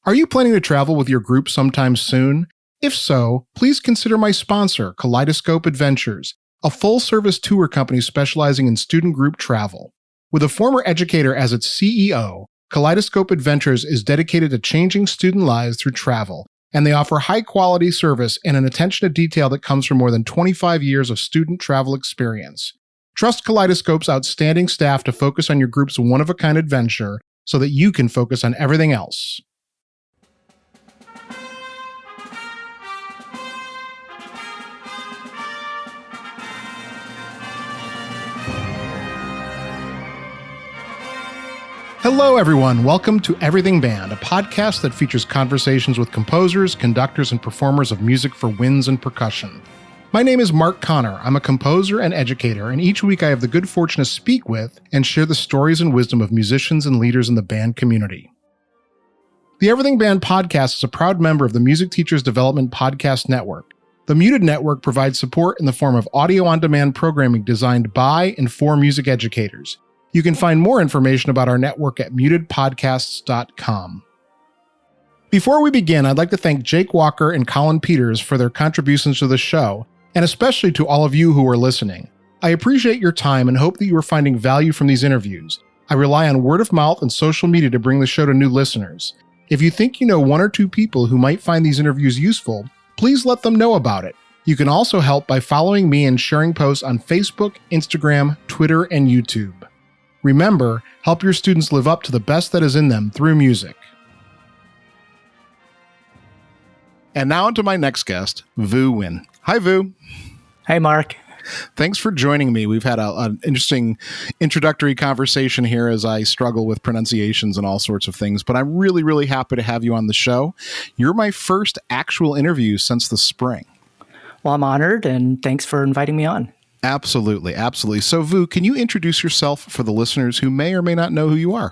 Are you planning to travel with your group sometime soon? If so, please consider my sponsor, Kaleidoscope Adventures, a full-service tour company specializing in student group travel. With a former educator as its CEO, Kaleidoscope Adventures is dedicated to changing student lives through travel, and they offer high-quality service and an attention to detail that comes from more than 25 years of student travel experience. Trust Kaleidoscope's outstanding staff to focus on your group's one-of-a-kind adventure so that you can focus on everything else. Hello, everyone. Welcome to Everything Band, a podcast that features conversations with composers, conductors, and performers of music for winds and percussion. My name is Mark Connor. I'm a composer and educator, and each week I have the good fortune to speak with and share the stories and wisdom of musicians and leaders in the band community. The Everything Band podcast is a proud member of the Music Teachers Development Podcast Network. The Muted Network provides support in the form of audio-on-demand programming designed by and for music educators. You can find more information about our network at mutedpodcasts.com. Before we begin, I'd like to thank Jake Walker and Colin Peters for their contributions to the show, and especially to all of you who are listening. I appreciate your time and hope that you are finding value from these interviews. I rely on word of mouth and social media to bring the show to new listeners. If you think you know one or two people who might find these interviews useful, please let them know about it. You can also help by following me and sharing posts on Facebook, Instagram, Twitter, and YouTube. Remember, help your students live up to the best that is in them through music. And now onto my next guest, Nguyen. Hi, Vu. Hey, Mark. Thanks for joining me. We've had an interesting introductory conversation here as I struggle with pronunciations and all sorts of things, but I'm really, really happy to have you on the show. You're my first actual interview since the spring. Well, I'm honored, and thanks for inviting me on. Absolutely, absolutely. So, Vu, can you introduce yourself for the listeners who may or may not know who you are?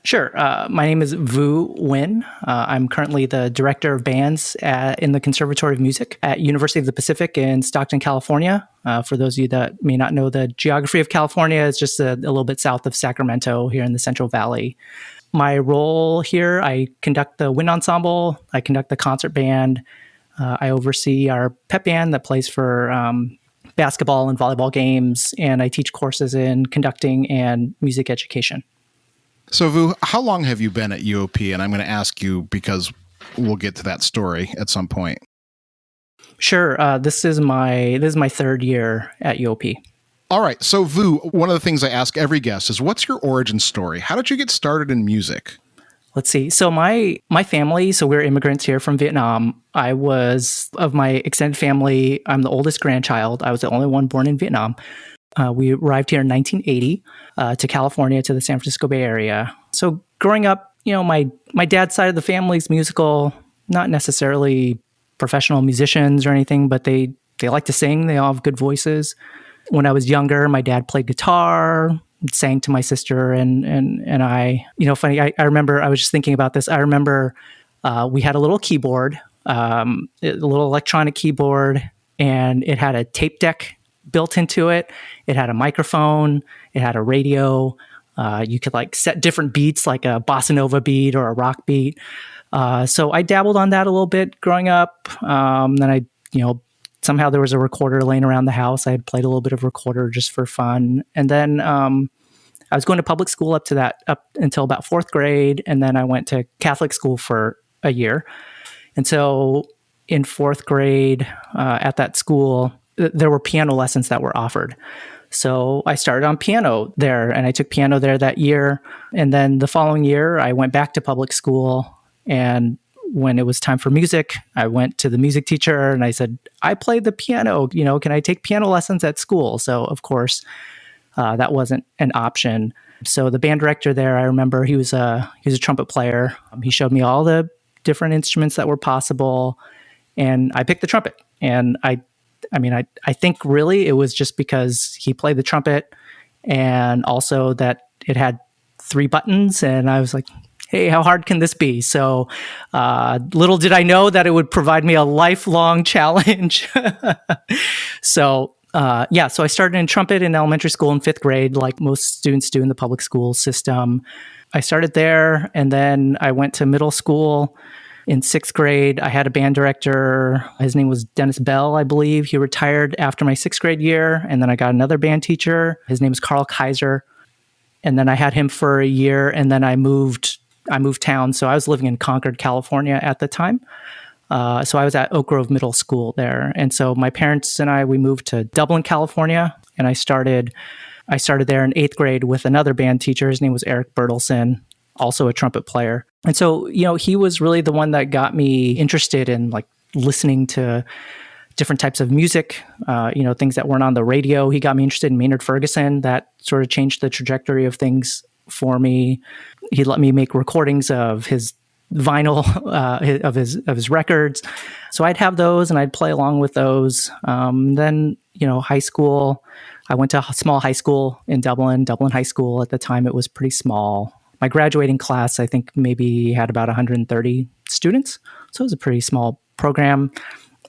Sure. My name is Nguyen. I'm currently the director of bands in the Conservatory of Music at University of the Pacific in Stockton, California. For those of you that may not know the geography of California, it's just a little bit south of Sacramento here in the Central Valley. My role here, I conduct the Wind Ensemble. I conduct the concert band. I oversee our pep band that plays for basketball and volleyball games, and I teach courses in conducting and music education. So, Vu, how long have you been at UOP? And I'm going to ask you because we'll get to that story at some point. Sure. This is my third year at UOP. All right. So, Vu, one of the things I ask every guest is, what's your origin story? How did you get started in music? Let's see. So my family, so we're immigrants here from Vietnam. I was, of my extended family, I'm the oldest grandchild. I was the only one born in Vietnam. We arrived here in 1980 to California, to the San Francisco Bay Area. So growing up, my dad's side of the family is musical, not necessarily professional musicians or anything, but they like to sing. They all have good voices. When I was younger, my dad played guitar, sang to my sister and I. Funny, I remember, I was just thinking about this. I remember we had a little keyboard, a little electronic keyboard, and it had a tape deck built into it. It had a microphone. It had a radio. You could set different beats, like a bossa nova beat or a rock beat. So I dabbled on that a little bit growing up. Then I, somehow there was a recorder laying around the house. I had played a little bit of recorder just for fun. And then I was going to public school up until about fourth grade. And then I went to Catholic school for a year. And so in fourth grade at that school, there were piano lessons that were offered. So I started on piano there, and I took piano there that year. And then the following year, I went back to public school. And when it was time for music, I went to the music teacher and I said, I play the piano, can I take piano lessons at school? So of course, that wasn't an option. So the band director there, I remember he was a trumpet player. He showed me all the different instruments that were possible, and I picked the trumpet. And I think really it was just because he played the trumpet, and also that it had 3 buttons, and I was like, hey, how hard can this be? So little did I know that it would provide me a lifelong challenge. So I started in trumpet in elementary school in 5th grade, like most students do in the public school system. I started there, and then I went to middle school. In 6th grade, I had a band director. His name was Dennis Bell, I believe. He retired after my 6th grade year. And then I got another band teacher. His name is Carl Kaiser. And then I had him for a year, and then I moved town. So I was living in Concord, California at the time. So I was at Oak Grove Middle School there. And so my parents and we moved to Dublin, California. And I started there in 8th grade with another band teacher. His name was Eric Bertelson, also a trumpet player. And so, he was really the one that got me interested in like listening to different types of music, things that weren't on the radio. He got me interested in Maynard Ferguson. That sort of changed the trajectory of things for me. He let me make recordings of his vinyl, of his records. So I'd have those and I'd play along with those. Then, high school, I went to a small high school in Dublin High School. At the time, it was pretty small. My graduating class, I think, maybe had about 130 students. So it was a pretty small program.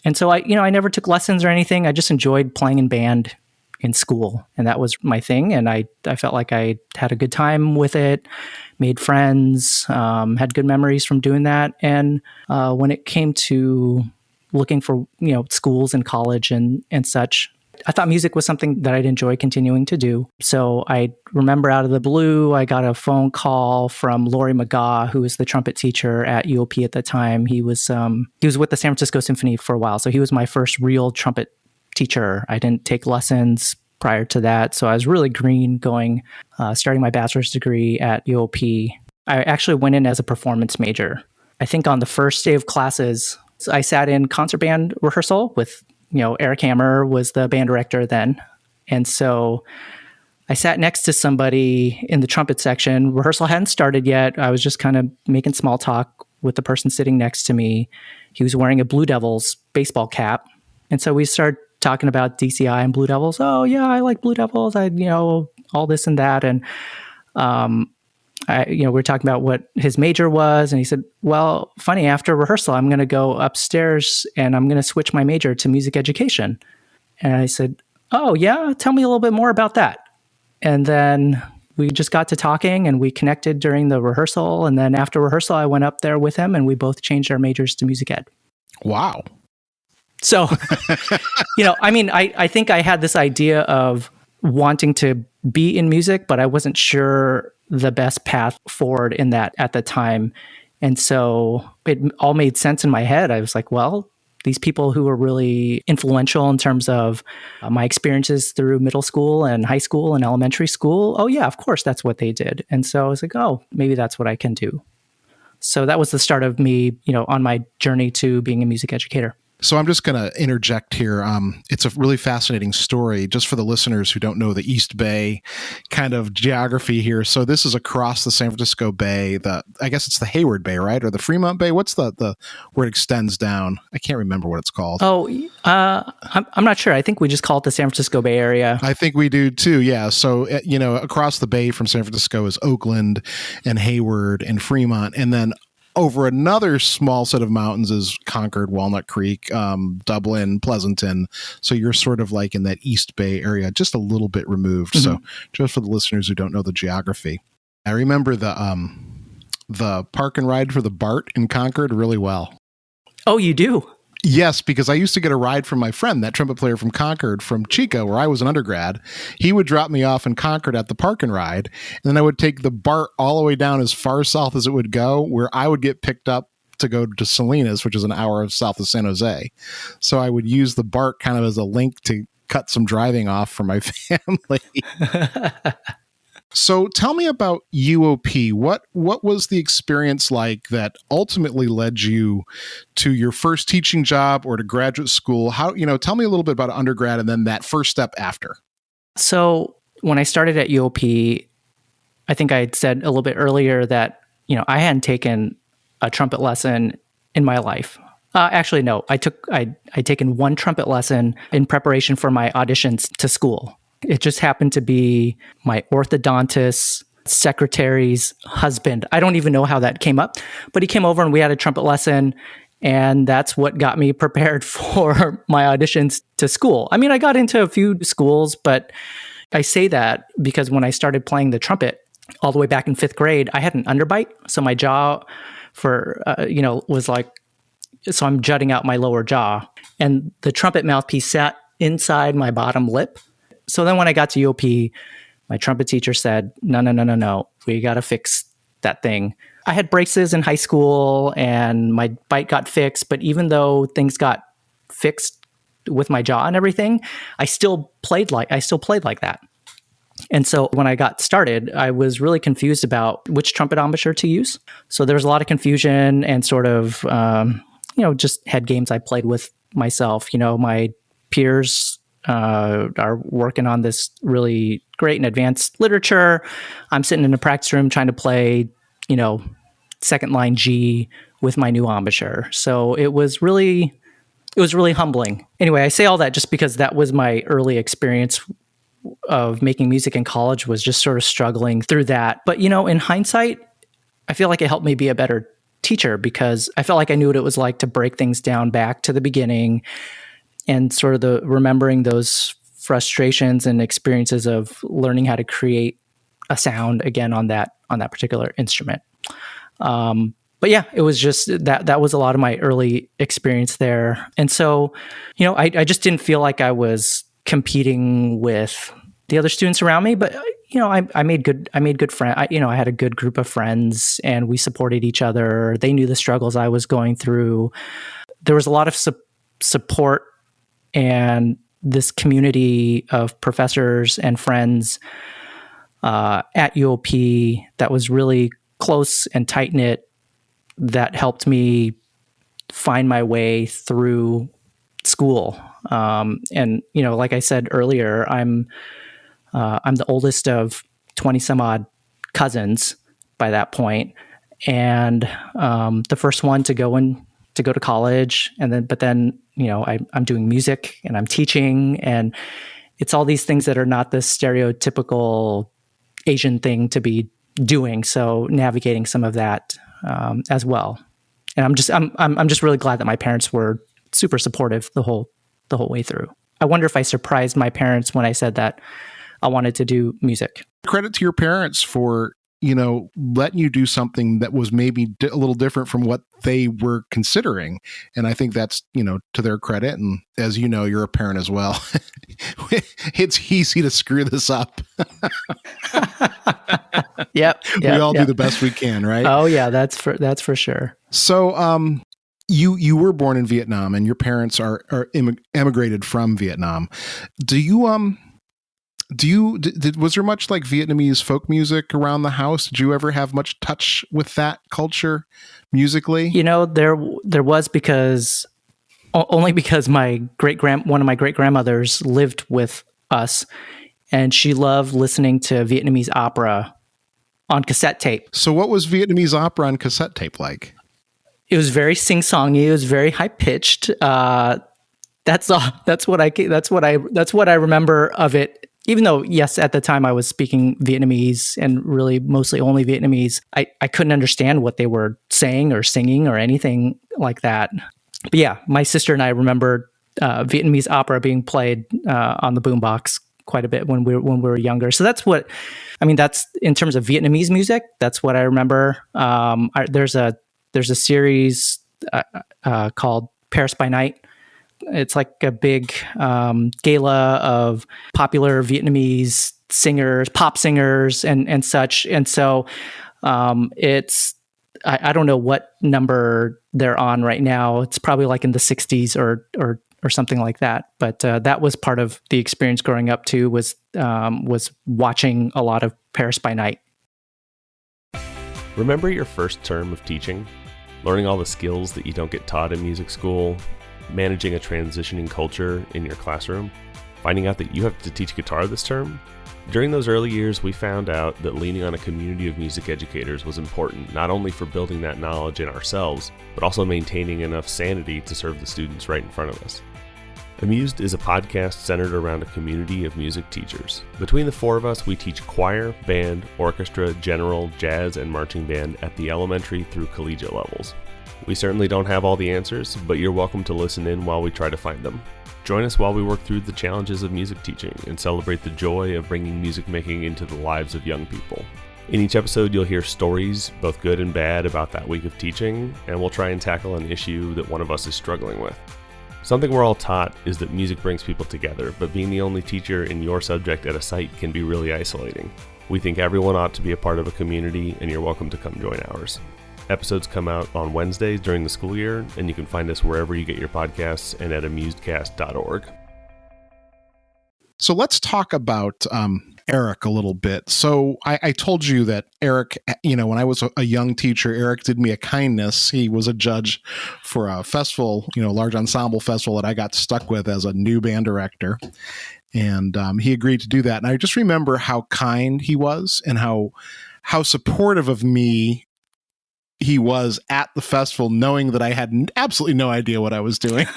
And so I never took lessons or anything. I just enjoyed playing in band in school. And that was my thing. And I felt like I had a good time with it, made friends, had good memories from doing that. And when it came to looking for, schools and college and such, I thought music was something that I'd enjoy continuing to do. So I remember out of the blue, I got a phone call from Laurie McGaw, who was the trumpet teacher at UOP at the time. He was with the San Francisco Symphony for a while. So he was my first real trumpet teacher. I didn't take lessons prior to that. So I was really green starting my bachelor's degree at UOP. I actually went in as a performance major. I think on the first day of classes, I sat in concert band rehearsal with Eric Hammer was the band director then. And so I sat next to somebody in the trumpet section. Rehearsal hadn't started yet. I was just kind of making small talk with the person sitting next to me. He was wearing a Blue Devils baseball cap. And so we started talking about DCI and Blue Devils. Oh yeah, I like Blue Devils. All this and that. And, we were talking about what his major was. And he said, well, funny, after rehearsal, I'm going to go upstairs and I'm going to switch my major to music education. And I said, oh yeah, tell me a little bit more about that. And then we just got to talking and we connected during the rehearsal. And then after rehearsal, I went up there with him and we both changed our majors to music ed. Wow. So, I think I had this idea of wanting to be in music, but I wasn't sure the best path forward in that at the time. And so it all made sense in my head. I was like, well, these people who were really influential in terms of my experiences through middle school and high school and elementary school. Oh yeah, of course, that's what they did. And so I was like, oh, maybe that's what I can do. So that was the start of me, on my journey to being a music educator. So I'm just going to interject here. It's a really fascinating story just for the listeners who don't know the East Bay kind of geography here. So this is across the San Francisco Bay. I guess it's the Hayward Bay, right? Or the Fremont Bay? What's the where it extends down? I can't remember what it's called. Oh, I'm not sure. I think we just call it the San Francisco Bay Area. I think we do too. Yeah. So, across the bay from San Francisco is Oakland and Hayward and Fremont. And then over another small set of mountains is Concord, Walnut Creek, Dublin, Pleasanton. So you're sort of like in that East Bay area, just a little bit removed. Mm-hmm. So just for the listeners who don't know the geography, I remember the park and ride for the BART in Concord really well. Oh, you do? Yes, because I used to get a ride from my friend, that trumpet player from Concord, from Chico, where I was an undergrad. He would drop me off in Concord at the park and ride, and then I would take the BART all the way down as far south as it would go, where I would get picked up to go to Salinas, which is an hour south of San Jose. So I would use the BART kind of as a link to cut some driving off for my family. So tell me about UOP. What was the experience like that ultimately led you to your first teaching job or to graduate school? How, tell me a little bit about undergrad and then that first step after. So when I started at UOP, I think I had said a little bit earlier that, I hadn't taken a trumpet lesson in my life. Actually, no, I'd taken one trumpet lesson in preparation for my auditions to school. It just happened to be my orthodontist's secretary's husband. I don't even know how that came up, but he came over and we had a trumpet lesson, and that's what got me prepared for my auditions to school. I got into a few schools, but I say that because when I started playing the trumpet, all the way back in 5th grade, I had an underbite. So my jaw was like, so I'm jutting out my lower jaw, and the trumpet mouthpiece sat inside my bottom lip. So then when I got to UOP, my trumpet teacher said, no, we got to fix that thing. I had braces in high school and my bite got fixed, but even though things got fixed with my jaw and everything, I still played like that. And so when I got started, I was really confused about which trumpet embouchure to use. So there was a lot of confusion and sort of, just head games I played with myself. My peers are working on this really great and advanced literature. I'm sitting in a practice room trying to play, second line G with my new embouchure. So it was really humbling. Anyway, I say all that just because that was my early experience of making music in college, was just sort of struggling through that. But, in hindsight, I feel like it helped me be a better teacher because I felt like I knew what it was like to break things down back to the beginning and sort of remembering those frustrations and experiences of learning how to create a sound again on that particular instrument. But yeah, it was just that was a lot of my early experience there. And so, I just didn't feel like I was competing with the other students around me, but I made good friends. I had a good group of friends and we supported each other. They knew the struggles I was going through. There was a lot of support and this community of professors and friends at UOP that was really close and tight-knit, that helped me find my way through school. And like I said earlier, I'm the oldest of 20 some odd cousins by that point, and the first one to go to college. But then I'm doing music and I'm teaching, and it's all these things that are not the stereotypical Asian thing to be doing. So navigating some of that as well. And I'm just really glad that my parents were super supportive the whole way through. I wonder if I surprised my parents when I said that I wanted to do music. Credit to your parents for, letting you do something that was maybe a little different from what they were considering. And I think that's, to their credit. And as you know, you're a parent as well. It's easy to screw this up. Yep. We all do the best we can, right? Oh yeah, that's for sure. So, you were born in Vietnam, and your parents are emigrated from Vietnam. Was there much like Vietnamese folk music around the house? Did you ever have much touch with that culture musically? There was, because only because one of my great grandmothers lived with us, and she loved listening to Vietnamese opera on cassette tape. So what was Vietnamese opera on cassette tape like? It was very sing-songy. It was very high-pitched. That's all. That's what I remember of it. Even though, yes, at the time I was speaking Vietnamese, and really mostly only Vietnamese, I couldn't understand what they were saying or singing or anything like that. But yeah, my sister and I remember Vietnamese opera being played on the boombox quite a bit when we were younger. So that's in terms of Vietnamese music, that's what I remember. There's a series called Paris by Night. It's like a big gala of popular Vietnamese singers, pop singers, and such. And so it's, I don't know what number they're on right now. It's probably like in the 60s or something like that. But that was part of the experience growing up too, was watching a lot of Paris by Night. Remember your first term of teaching? Learning all the skills that you don't get taught in music school? Managing a transitioning culture in your classroom? Finding out that you have to teach guitar this term? During those early years, we found out that leaning on a community of music educators was important, not only for building that knowledge in ourselves, but also maintaining enough sanity to serve the students right in front of us. Amused is a podcast centered around a community of music teachers. Between the four of us, we teach choir, band, orchestra, general, jazz, and marching band at the elementary through collegiate levels. We certainly don't have all the answers, but you're welcome to listen in while we try to find them. Join us while we work through the challenges of music teaching and celebrate the joy of bringing music making into the lives of young people. In each episode, you'll hear stories, both good and bad, about that week of teaching, and we'll try and tackle an issue that one of us is struggling with. Something we're all taught is that music brings people together, but being the only teacher in your subject at a site can be really isolating. We think everyone ought to be a part of a community, and you're welcome to come join ours. Episodes come out on Wednesdays during the school year, and you can find us wherever you get your podcasts and at amusedcast.org. So let's talk about Eric a little bit. So I told you that Eric, when I was a young teacher, Eric did me a kindness. He was a judge for a festival, large ensemble festival that I got stuck with as a new band director. And he agreed to do that. And I just remember how kind he was and how supportive of me he was at the festival, knowing that I had absolutely no idea what I was doing.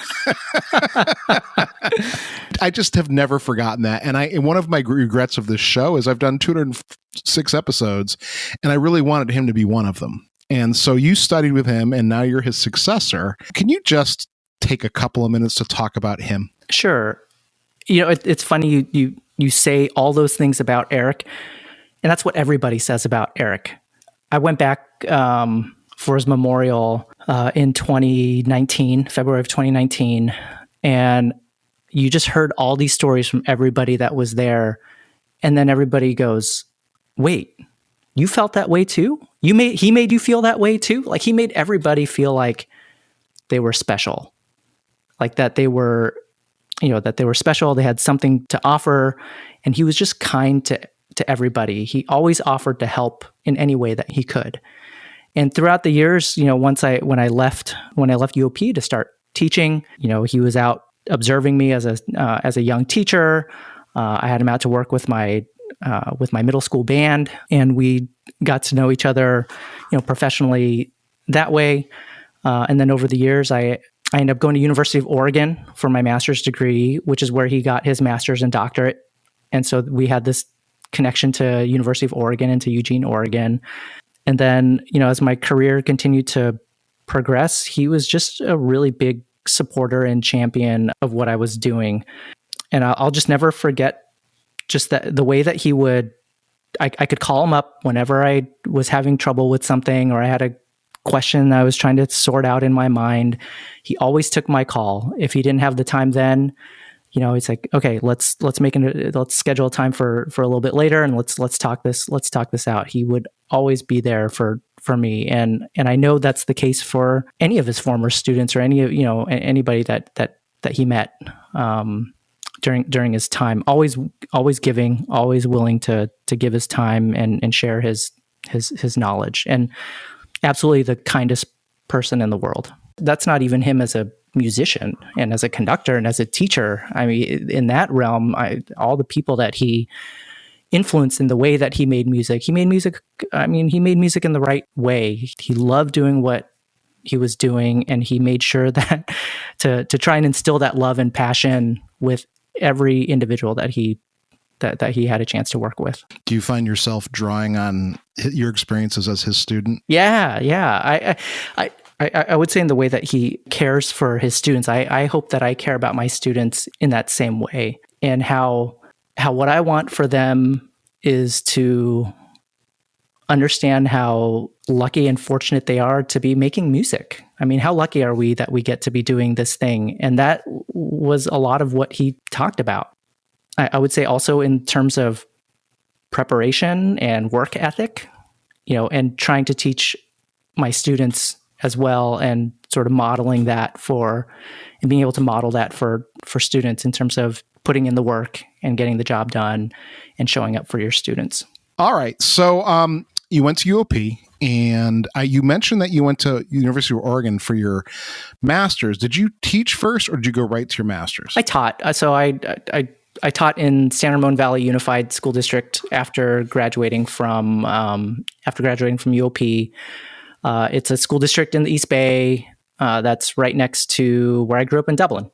I just have never forgotten that. And one of my regrets of this show is I've done 206 episodes, and I really wanted him to be one of them. And so you studied with him, and now you're his successor. Can you just take a couple of minutes to talk about him? Sure. It's funny you say all those things about Eric, and that's what everybody says about Eric. I went back for his memorial in 2019, February of 2019, and you just heard all these stories from everybody that was there, and then everybody goes, "Wait, you felt that way too? He made you feel that way too?" Like, he made everybody feel like they were special, like that they were, that they were special. They had something to offer, and he was just kind to everybody. He always offered to help in any way that he could. And throughout the years, when I left UOP to start teaching, he was out observing me as a young teacher. I had him out to work with my middle school band, and we got to know each other, professionally that way. And then over the years, I ended up going to University of Oregon for my master's degree, which is where he got his master's and doctorate. And so we had this connection to University of Oregon and to Eugene, Oregon. And then, as my career continued to progress, he was just a really big supporter and champion of what I was doing. And I'll just never forget just that the way that he would, I could call him up whenever I was having trouble with something, or I had a question I was trying to sort out in my mind. He always took my call. If he didn't have the time then, it's like, okay, let's schedule a time for a little bit later, and let's talk this out. He would always be there for me, and I know that's the case for any of his former students or anybody that he met during his time. Always giving, always willing to give his time and share his knowledge, and absolutely the kindest person in the world. That's not even him as a musician and as a conductor and as a teacher. I mean, in that realm, all the people that he influenced in the way that he made music in the right way. He loved doing what he was doing, and he made sure that to try and instill that love and passion with every individual that he had a chance to work with. Do you find yourself drawing on your experiences as his student? Yeah. I would say in the way that he cares for his students, I hope that I care about my students in that same way, and how what I want for them is to understand how lucky and fortunate they are to be making music. I mean, how lucky are we that we get to be doing this thing? And that was a lot of what he talked about. I would say also in terms of preparation and work ethic, and trying to teach my students as well, and sort of modeling that and being able to model that for students in terms of putting in the work and getting the job done and showing up for your students. All right. So you went to UOP, and you mentioned that you went to University of Oregon for your master's. Did you teach first, or did you go right to your master's? I taught. So I taught in San Ramon Valley Unified School District after graduating from UOP. It's a school district in the East Bay that's right next to where I grew up in Dublin.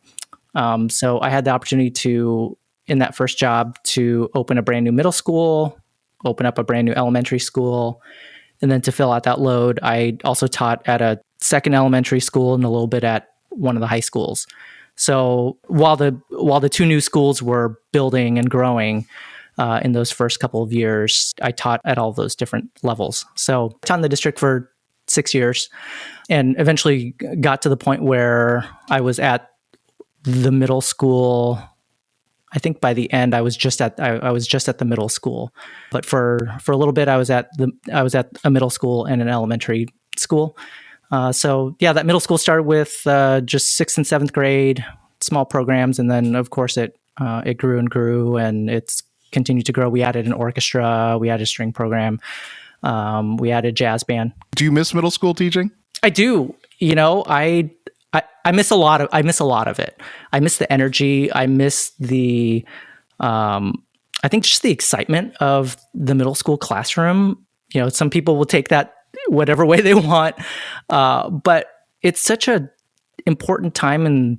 So I had the opportunity to, in that first job, to open a brand new middle school, open up a brand new elementary school, and then to fill out that load, I also taught at a second elementary school and a little bit at one of the high schools. So while the two new schools were building and growing, in those first couple of years. I taught at all those different levels. So I taught in the district for 6 years and eventually got to the point where I was at the middle school. I think by the end, I was just at the middle school. But for a little bit, I was at a middle school and an elementary school. So yeah, that middle school started with just 6th and 7th grade, small programs, and then of course it grew and grew, and it's continued to grow. We added an orchestra, we added a string program, we added jazz band. Do you miss middle school teaching? I do. I miss a lot of it. I miss the energy. I miss the, I think just the excitement of the middle school classroom. Some people will take that whatever way they want, but it's such a important time in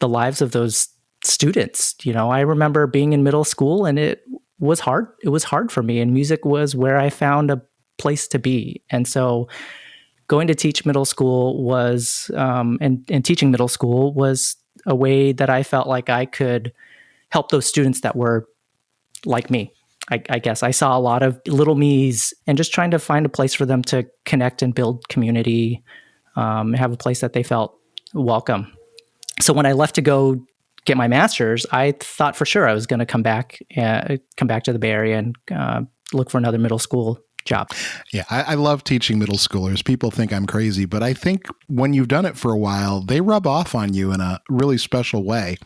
the lives of those students. I remember being in middle school and it was hard. It was hard for me, and music was where I found a place to be. And so going to teach middle school was, and teaching middle school was a way that I felt like I could help those students that were like me. I guess I saw a lot of little me's and just trying to find a place for them to connect and build community, have a place that they felt welcome. So when I left to go get my master's, I thought for sure I was going to come back to the Bay Area and look for another middle school job. Yeah, I love teaching middle schoolers. People think I'm crazy, but I think when you've done it for a while, they rub off on you in a really special way.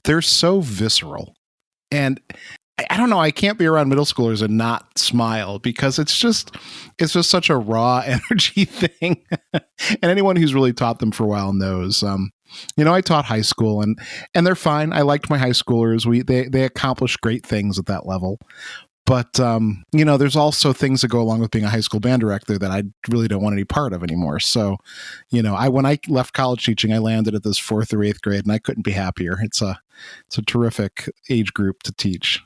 They're so visceral. And I don't know, I can't be around middle schoolers and not smile because it's just such a raw energy thing. And anyone who's really taught them for a while knows. I taught high school and they're fine. I liked my high schoolers. They accomplished great things at that level. But, there's also things that go along with being a high school band director that I really don't want any part of anymore. So, when I left college teaching, I landed at this 4th or 8th grade and I couldn't be happier. It's a terrific age group to teach,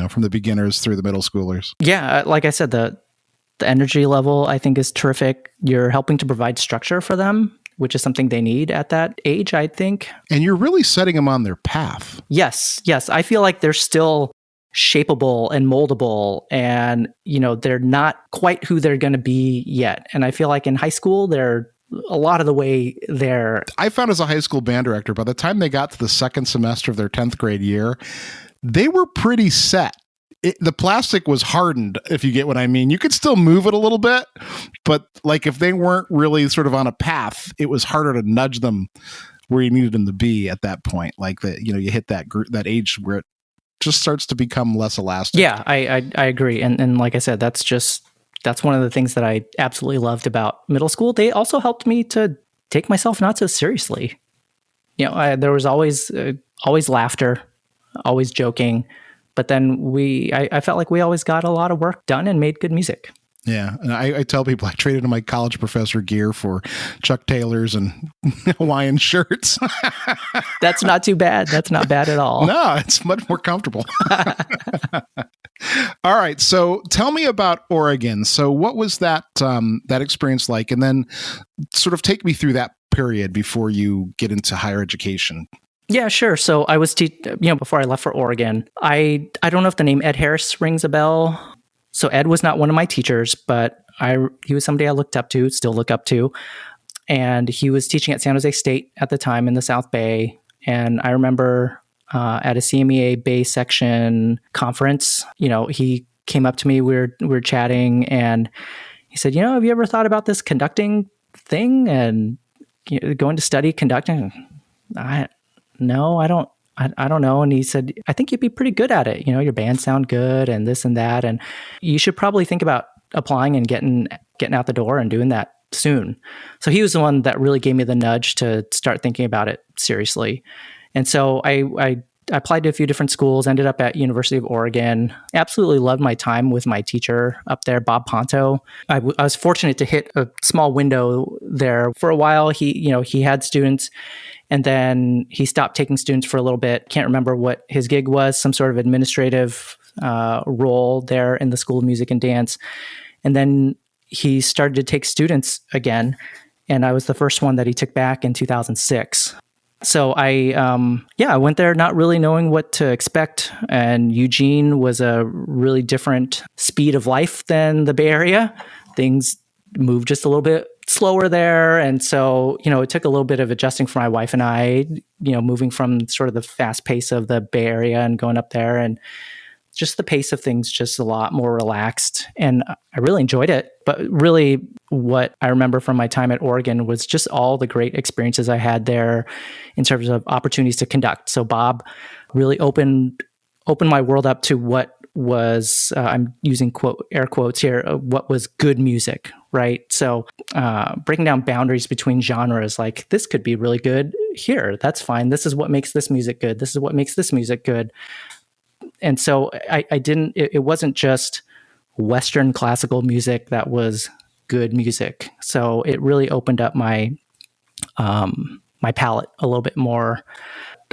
from the beginners through the middle schoolers. Yeah. Like I said, the energy level I think is terrific. You're helping to provide structure for them, which is something they need at that age, I think. And you're really setting them on their path. Yes. I feel like they're still shapeable and moldable, and they're not quite who they're going to be yet. And I feel like in high school they're a lot of the way there. I found as a high school band director, by the time they got to the second semester of their 10th grade year, they were pretty set. The plastic was hardened, if you get what I mean. You could still move it a little bit, but like if they weren't really sort of on a path, it was harder to nudge them where you needed them to be at that point. Like you hit that age where it just starts to become less elastic. Yeah, I agree. And like I said, that's one of the things that I absolutely loved about middle school. They also helped me to take myself not so seriously. There was always laughter, always joking, but then I felt like we always got a lot of work done and made good music. Yeah. And I tell people I traded in my college professor gear for Chuck Taylors and Hawaiian shirts. That's not too bad. That's not bad at all. No, it's much more comfortable. All right. So tell me about Oregon. So what was that experience like? And then sort of take me through that period before you get into higher education. Yeah, sure. So I was, before I left for Oregon, I don't know if the name Ed Harris rings a bell. So Ed was not one of my teachers, but he was somebody I looked up to, still look up to. And he was teaching at San Jose State at the time in the South Bay. And I remember at a CMEA Bay section conference, he came up to me, we were chatting, and he said, have you ever thought about this conducting thing and going to study conducting? No, I don't know. And he said, I think you'd be pretty good at it. Your band sound good and this and that. And you should probably think about applying and getting out the door and doing that soon. So he was the one that really gave me the nudge to start thinking about it seriously. And so I applied to a few different schools, ended up at University of Oregon. Absolutely loved my time with my teacher up there, Bob Ponto. I was fortunate to hit a small window there. For a while, he had students, and then he stopped taking students for a little bit. Can't remember what his gig was, some sort of administrative role there in the School of Music and Dance. And then he started to take students again, and I was the first one that he took back in 2006. So I went there not really knowing what to expect. And Eugene was a really different speed of life than the Bay Area. Things moved just a little bit slower there. And so, it took a little bit of adjusting for my wife and I, moving from sort of the fast pace of the Bay Area and going up there, and just the pace of things just a lot more relaxed. And I really enjoyed it. But really what I remember from my time at Oregon was just all the great experiences I had there in terms of opportunities to conduct. So Bob really opened my world up to what was, I'm using air quotes here, what was good music, right? So breaking down boundaries between genres, like this could be really good here. That's fine. This is what makes this music good. This is what makes this music good. And so it wasn't just Western classical music that was good music. So it really opened up my palette a little bit more.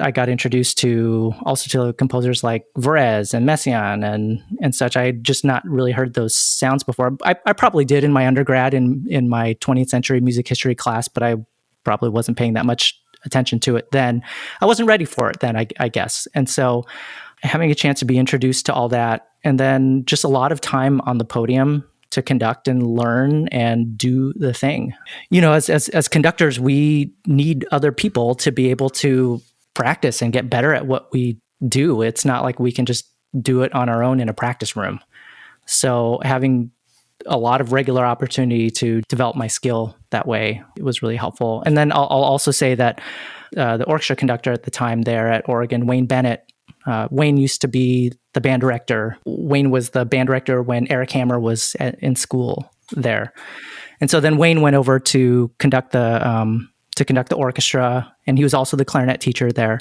I got introduced to composers like Varese and Messiaen and such. I had just not really heard those sounds before. I probably did in my undergrad in my 20th century music history class, but I probably wasn't paying that much attention to it then. I wasn't ready for it then, I guess. And so having a chance to be introduced to all that, and then just a lot of time on the podium to conduct and learn and do the thing. As conductors, we need other people to be able to practice and get better at what we do. It's not like we can just do it on our own in a practice room. So having a lot of regular opportunity to develop my skill that way, it was really helpful. And then I'll also say that the orchestra conductor at the time there at Oregon, Wayne Bennett, Wayne used to be the band director. Wayne was the band director when Eric Hammer was in school there. And so then Wayne went over to conduct the orchestra, and he was also the clarinet teacher there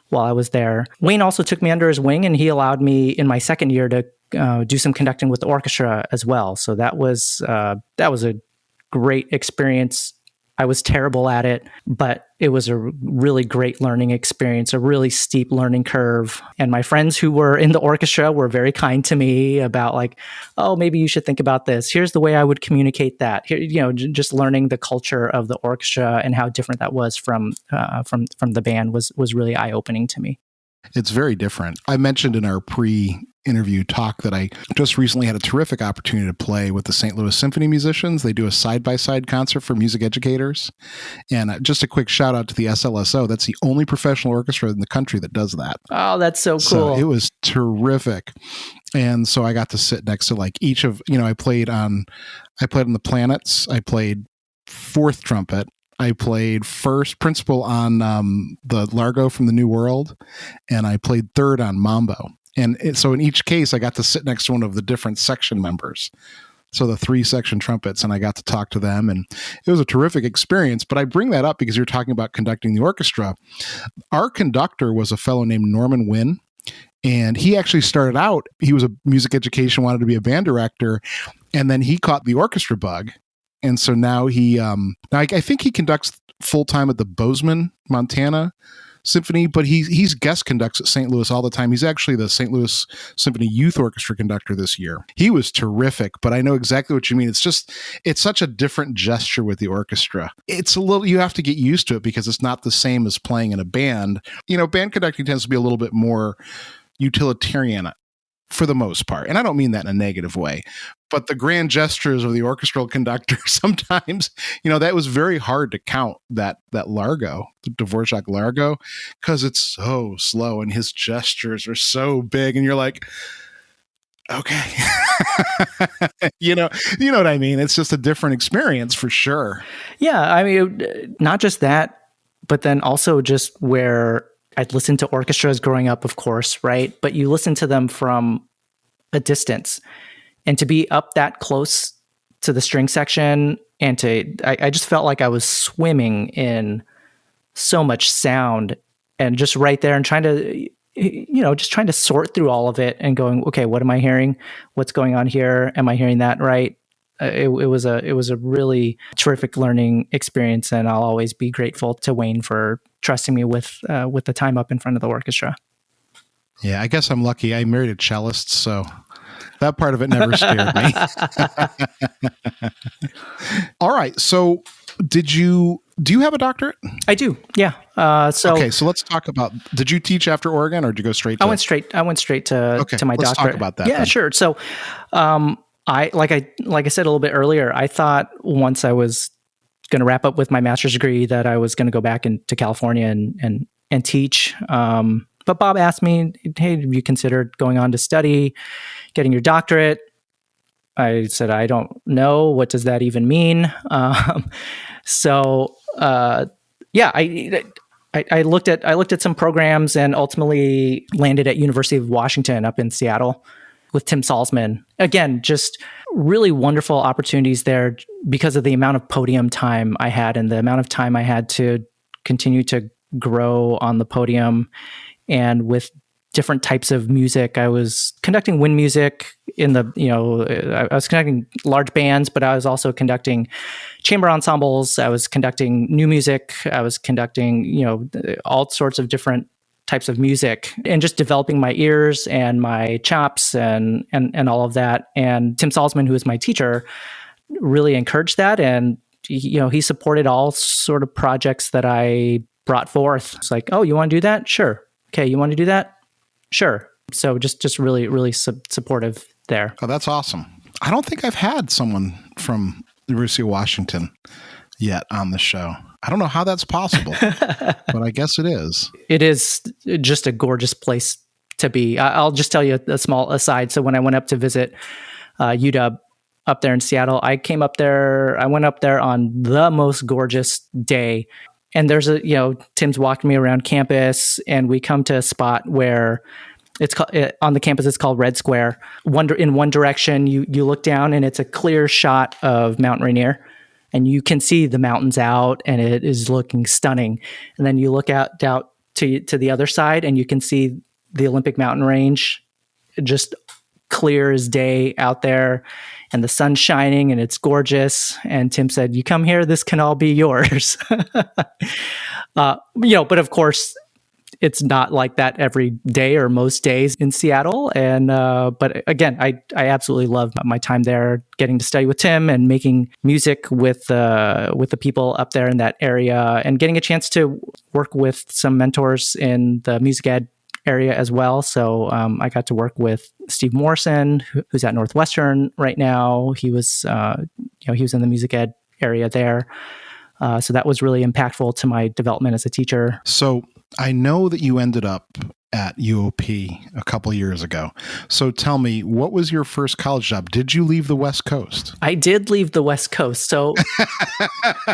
while I was there. Wayne also took me under his wing, and he allowed me in my second year to do some conducting with the orchestra as well. So that was a great experience. I was terrible at it, but it was a really great learning experience, a really steep learning curve. And my friends who were in the orchestra were very kind to me about like, oh, maybe you should think about this. Here's the way I would communicate that. Here, just learning the culture of the orchestra and how different that was from the band was really eye-opening to me. It's very different. I mentioned in our pre-interview talk that I just recently had a terrific opportunity to play with the St. Louis Symphony musicians. They do a side-by-side concert for music educators. And just a quick shout out to the SLSO. That's the only professional orchestra in the country that does that. Oh, that's so cool. So it was terrific. And so I got to sit next to like each of, I played on the Planets. I played fourth trumpet. I played first principal on the Largo from the New World, and I played third on Mambo. And so in each case, I got to sit next to one of the different section members. So the 3 section trumpets, and I got to talk to them, and it was a terrific experience. But I bring that up because you're talking about conducting the orchestra. Our conductor was a fellow named Nguyen, and he actually started out, he was a music education, wanted to be a band director, and then he caught the orchestra bug. And so now I think he conducts full-time at the Bozeman, Montana Symphony, but he's guest conducts at St. Louis all the time. He's actually the St. Louis Symphony Youth Orchestra conductor this year. He was terrific, but I know exactly what you mean. It's such a different gesture with the orchestra. You have to get used to it because it's not the same as playing in a band. Band conducting tends to be a little bit more utilitarian for the most part. And I don't mean that in a negative way, but the grand gestures of the orchestral conductor sometimes, that was very hard to count that Largo, the Dvorak Largo, because it's so slow and his gestures are so big. And you're like, okay, you know what I mean? It's just a different experience for sure. Yeah. I mean, not just that, but then also just where I'd listened to orchestras growing up, of course, right? But you listen to them from a distance, and to be up that close to the string section, and I just felt like I was swimming in so much sound, and just right there, and trying to sort through all of it, and going, okay, what am I hearing? What's going on here? Am I hearing that right? It was a really terrific learning experience, and I'll always be grateful to Wayne for trusting me with the time up in front of the orchestra. Yeah, I guess I'm lucky. I married a cellist, so that part of it never scared me. All right. So did you Do you have a doctorate? I do. Yeah. Okay, so let's talk about. Did you teach after Oregon, or did you go straight? I went straight to my doctorate. Let's talk about that. Yeah, then. sure. So, I said a little bit earlier, I thought once I was going to wrap up with my master's degree that I was going to go back into California and teach. But Bob asked me, "Hey, have you considered going on to study, getting your doctorate?" I said, "I don't know. What does that even mean?" I looked at some programs and ultimately landed at University of Washington up in Seattle with Tim Salzman. Again, just really wonderful opportunities there because of the amount of podium time I had and the amount of time I had to continue to grow on the podium and with different types of music. I was conducting wind music I was conducting large bands, but I was also conducting chamber ensembles. I was conducting new music. I was conducting, all sorts of different types of music and just developing my ears and my chops and all of that. And Tim Salzman, who is my teacher, really encouraged that. And, he supported all sort of projects that I brought forth. It's like, oh, you want to do that? Sure. Okay. You want to do that? Sure. So just really, really supportive there. Oh, that's awesome. I don't think I've had someone from the University of Washington yet on the show. I don't know how that's possible, but I guess it is. It is just a gorgeous place to be. I'll just tell you a small aside. So when I went up to visit UW up there in Seattle, I went up there on the most gorgeous day. And there's Tim's walking me around campus and we come to a spot where on the campus, it's called Red Square. In one direction, you look down and it's a clear shot of Mount Rainier and you can see the mountains out and it is looking stunning. And then you look out to the other side and you can see the Olympic mountain range just clear as day out there and the sun's shining and it's gorgeous. And Tim said, "You come here, this can all be yours." But of course, it's not like that every day or most days in Seattle. And, but again, I absolutely love my time there, getting to study with Tim and making music with the people up there in that area and getting a chance to work with some mentors in the music ed area as well. So, I got to work with Steve Morrison, who's at Northwestern right now. He was in the music ed area there. So that was really impactful to my development as a teacher. So I know that you ended up at UOP a couple years ago. So tell me, what was your first college job? Did you leave the West Coast? I did leave the West Coast. So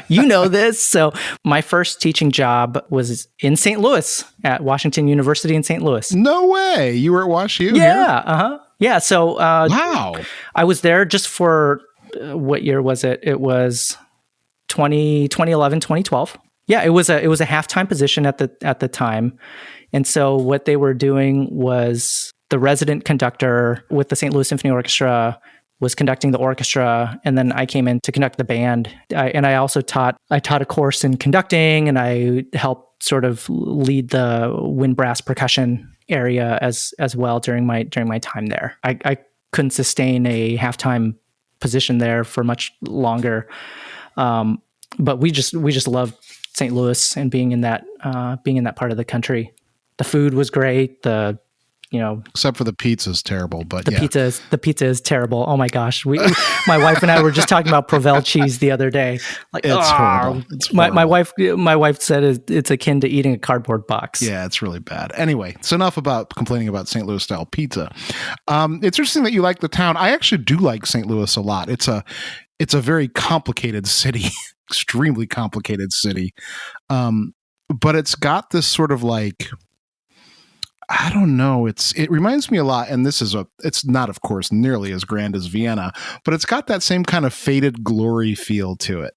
you know this. So my first teaching job was in St. Louis at Washington University in St. Louis. No way. You were at WashU? Yeah. Uh-huh. Yeah. So wow. I was there just for what year was it? It was 2011, 2012. Yeah, it was a halftime position at the time. And so what they were doing was the resident conductor with the St. Louis Symphony Orchestra was conducting the orchestra, and then I came in to conduct the band. I also taught a course in conducting, and I helped sort of lead the wind brass percussion area as well during my time there. I couldn't sustain a halftime position there for much longer. But we just loved St. Louis and being in that part of the country. The food was great. Except for the pizza's terrible, but the pizza is terrible. Oh my gosh. My wife and I were just talking about Provel cheese the other day. Like, it's horrible. It's horrible. My wife said it's akin to eating a cardboard box. Yeah, it's really bad. Anyway, it's enough about complaining about St. Louis style pizza. It's interesting that you like the town. I actually do like St. Louis a lot. It's a very complicated city, extremely complicated city. But it's got this sort of like, I don't know. It reminds me a lot, and it's not, of course, nearly as grand as Vienna, but it's got that same kind of faded glory feel to it.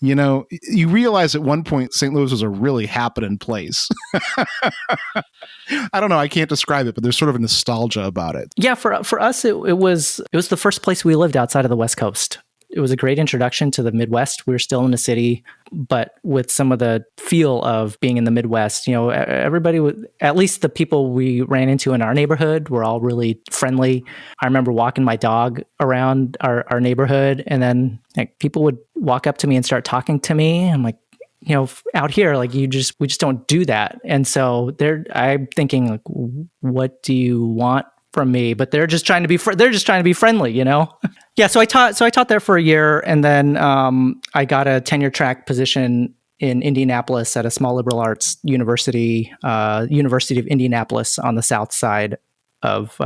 You realize at one point St. Louis was a really happening place. I don't know. I can't describe it, but there's sort of a nostalgia about it. Yeah, for us, it was the first place we lived outside of the West Coast. It was a great introduction to the Midwest. We were still in the city, but with some of the feel of being in the Midwest. Everybody, at least the people we ran into in our neighborhood, were all really friendly. I remember walking my dog around our neighborhood, and then people would walk up to me and start talking to me. I'm like, out here, like we just don't do that. And so I'm thinking, like, what do you want from me? But they're just trying to be friendly, Yeah. So I taught there for a year, and then I got a tenure track position in Indianapolis at a small liberal arts university, University of Indianapolis on the south side of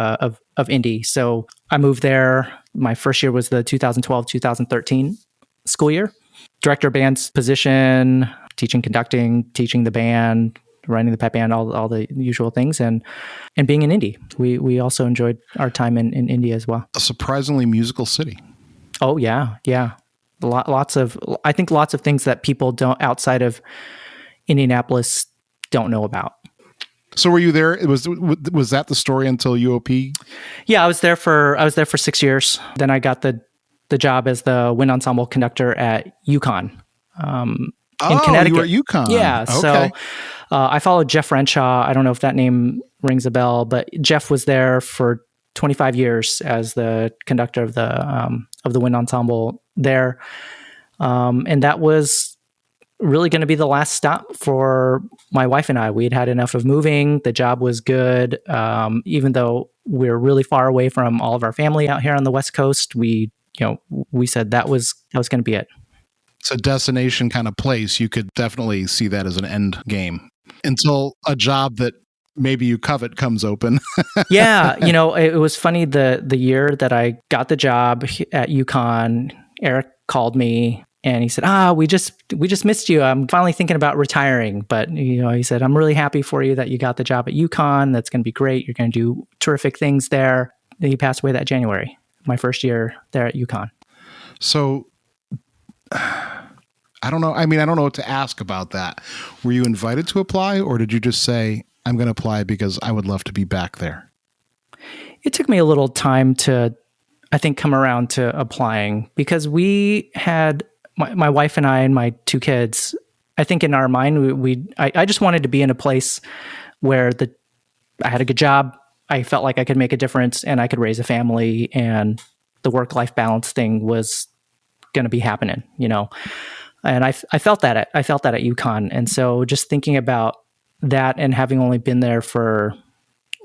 Indy. So I moved there. My first year was the 2012-2013 school year. Director of band's position, teaching conducting, teaching the band, running the pep band, all the usual things, and being in Indy. We also enjoyed our time in Indy as well. A surprisingly musical city. Oh yeah. Lots of things that people don't outside of Indianapolis don't know about. So were you there? Was that the story until UOP? Yeah, I was there for 6 years. Then I got the job as the Wind Ensemble conductor at UConn in Connecticut. You were at UConn. Yeah. Okay. So I followed Jeff Renshaw. I don't know if that name rings a bell, but Jeff was there for 25 years as the conductor of the Wind Ensemble there. And that was really going to be the last stop for my wife and I. We had enough of moving. The job was good. Even though we're really far away from all of our family out here on the West Coast, we said that was going to be it. It's a destination kind of place. You could definitely see that as an end game until a job that maybe you covet comes open. Yeah. It was funny. The year that I got the job at UConn, Eric called me and he said, we just missed you. I'm finally thinking about retiring. But, he said, I'm really happy for you that you got the job at UConn. That's going to be great. You're going to do terrific things there. He passed away that January, my first year there at UConn. So I don't know. I mean, I don't know what to ask about that. Were you invited to apply, or did you just say, I'm going to apply because I would love to be back there? It took me a little time to, I think, come around to applying, because we had my wife and I and my two kids. I think in our mind, I just wanted to be in a place where I had a good job. I felt like I could make a difference and I could raise a family, and the work-life balance thing was going to be happening, And I felt that at UConn. And so just thinking about that and having only been there for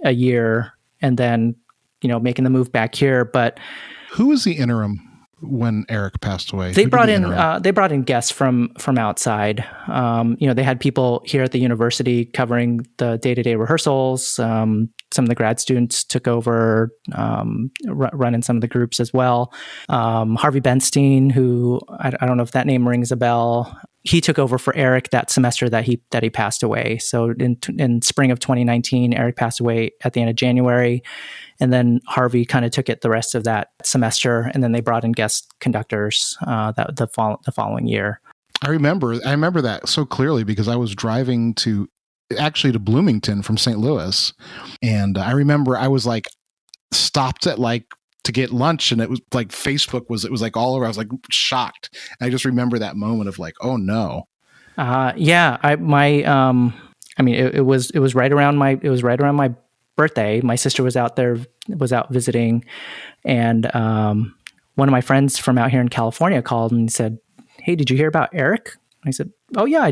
a year and then, making the move back here. But who was the interim when Eric passed away? They brought in guests from outside. They had people here at the university covering the day-to-day rehearsals. Some of the grad students took over running some of the groups as well. Harvey Benstein, who I don't know if that name rings a bell, he took over for Eric that semester that he passed away. So in spring of 2019, Eric passed away at the end of January. And then Harvey kind of took it the rest of that semester, and then they brought in guest conductors the following year. I remember that so clearly because I was driving to Bloomington from St. Louis, and I remember I was stopped at to get lunch, and it was Facebook was all over. I was shocked. And I just remember that moment of oh no. It was right around my birthday. My sister was out visiting, and one of my friends from out here in California called and said, "Hey, did you hear about Eric?" And I said, "Oh yeah,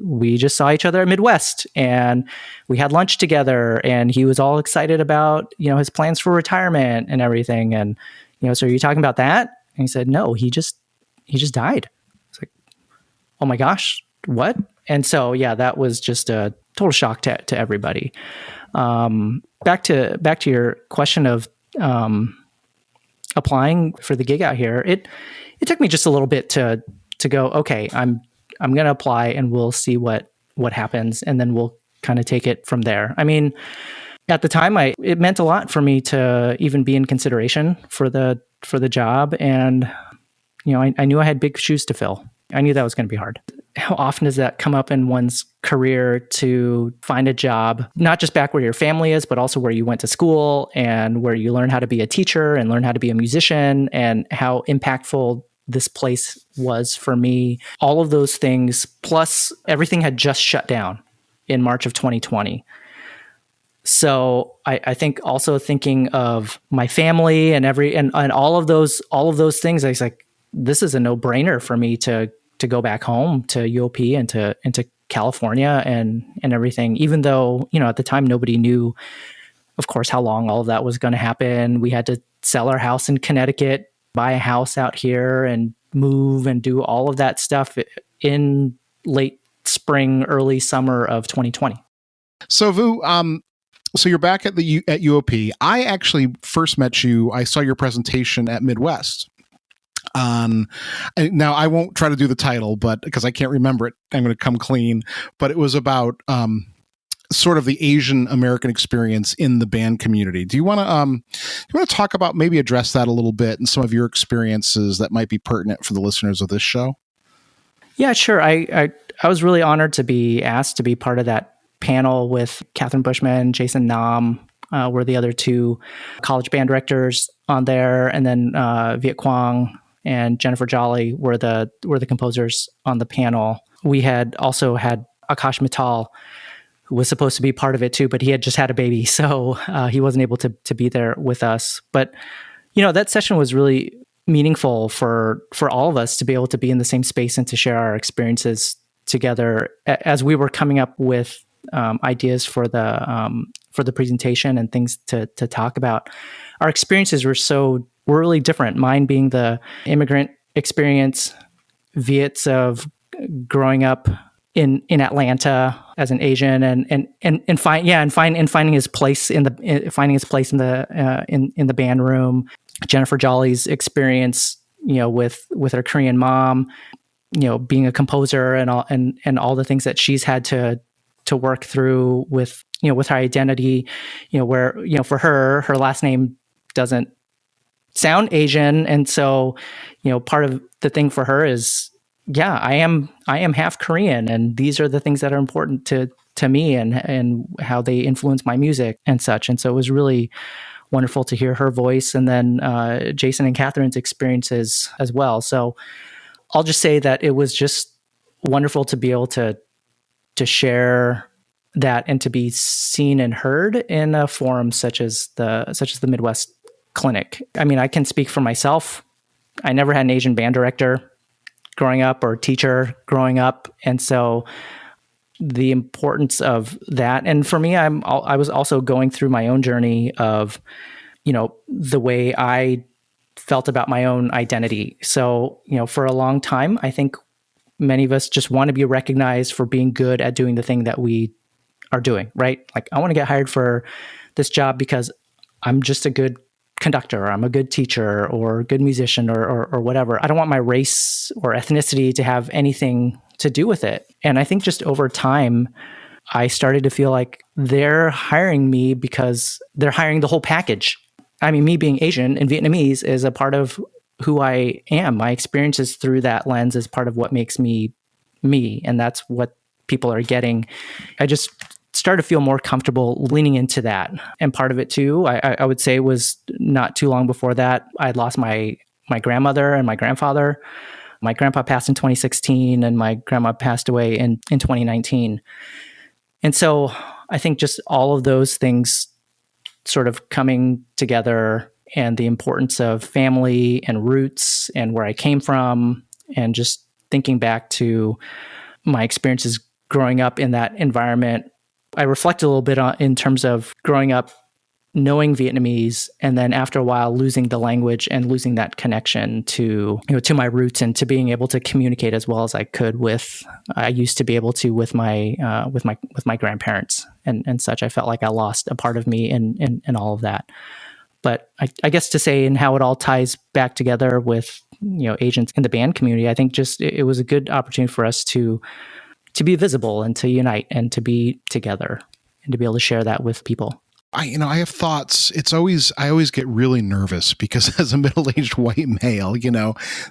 we just saw each other at Midwest, and we had lunch together, and he was all excited about his plans for retirement and everything, and so are you talking about that?" And he said, "No, he just died." It's oh my gosh, what? And so yeah, that was just a total shock to everybody. Back to your question of applying for the gig out here. It took me just a little bit to go, okay, I'm going to apply and we'll see what happens, and then we'll kind of take it from there. I mean, at the time, it meant a lot for me to even be in consideration for the job, and I knew I had big shoes to fill. I knew that was going to be hard. How often does that come up in one's career to find a job, not just back where your family is, but also where you went to school and where you learn how to be a teacher and learn how to be a musician, and how impactful this place was for me. All of those things, plus everything had just shut down in March of 2020. So I think also thinking of my family and all of those things, I was like, this is a no-brainer for me to to go back home to UOP and to California and everything, even though, at the time nobody knew, of course, how long all of that was going to happen. We had to sell our house in Connecticut, buy a house out here, and move and do all of that stuff in late spring, early summer of 2020. So Vu, so you're back at UOP. I actually first met you. I saw your presentation at Midwest. Now I won't try to do the title, but because I can't remember it, I'm going to come clean. But it was about sort of the Asian American experience in the band community. Do you want to talk about, maybe address that a little bit and some of your experiences that might be pertinent for the listeners of this show? Yeah, sure. I was really honored to be asked to be part of that panel with Catherine Bushman, Jason Nam, were the other two college band directors on there, and then Viet Quang and Jennifer Jolly were the composers on the panel. We had also had Akash Mittal, who was supposed to be part of it too, but he had just had a baby, so he wasn't able to be there with us. But that session was really meaningful for all of us to be able to be in the same space and to share our experiences together as we were coming up with ideas for the presentation and things to talk about. Our experiences were really different. Mine being the immigrant experience, Viet's of growing up in Atlanta as an Asian and finding his place in the band room. Jennifer Jolly's experience, with her Korean mom, being a composer and all the things that she's had to work through with her identity, where, for her last name doesn't sound Asian. And so, part of the thing for her is, I am half Korean, and these are the things that are important to me and how they influence my music and such. And so it was really wonderful to hear her voice, and then Jason and Catherine's experiences as well. So I'll just say that it was just wonderful to be able to share that and to be seen and heard in a forum such as the Midwest Clinic. I mean, I can speak for myself. I never had an Asian band director growing up or teacher growing up, and so the importance of that. And for me, I was also going through my own journey of, the way I felt about my own identity. So, for a long time, I think many of us just want to be recognized for being good at doing the thing that we are doing, right? Like, I want to get hired for this job because I'm just a good conductor, or I'm a good teacher, or a good musician, or whatever. I don't want my race or ethnicity to have anything to do with it. And I think just over time, I started to feel like they're hiring me because they're hiring the whole package. I mean, me being Asian and Vietnamese is a part of who I am. My experiences through that lens is part of what makes me me. And that's what people are getting. I just started to feel more comfortable leaning into that. And part of it too, I would say, was not too long before that, I had lost my grandmother and my grandfather. My grandpa passed in 2016 and my grandma passed away in 2019. And so I think just all of those things sort of coming together, and the importance of family and roots and where I came from, and just thinking back to my experiences growing up in that environment. I reflect a little bit on, in terms of growing up knowing Vietnamese, and then after a while losing the language and losing that connection to my roots, and to being able to communicate as well as I could I used to be able to with my grandparents and such. I felt like I lost a part of me in all of that. But I guess to say, and how it all ties back together with agents in the band community, I think just it was a good opportunity for us to be visible and to unite and to be together and to be able to share that with people. I have thoughts. I always get really nervous because as a middle-aged white male,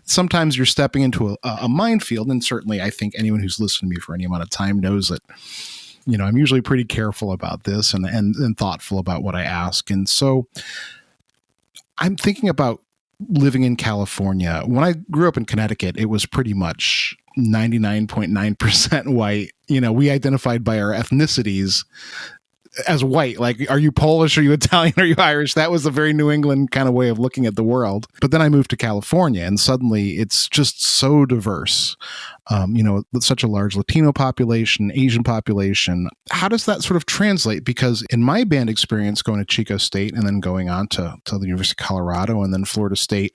sometimes you're stepping into a minefield. And certainly I think anyone who's listened to me for any amount of time knows that, I'm usually pretty careful about this and thoughtful about what I ask. And so I'm thinking about living in California. When I grew up in Connecticut, it was pretty much 99.9% white. We identified by our ethnicities as white. Like, are you Polish? Are you Italian? Are you Irish? That was a very New England kind of way of looking at the world. But then I moved to California, and suddenly it's just so diverse. With such a large Latino population, Asian population. How does that sort of translate? Because in my band experience, going to Chico State and then going on to the University of Colorado and then Florida State,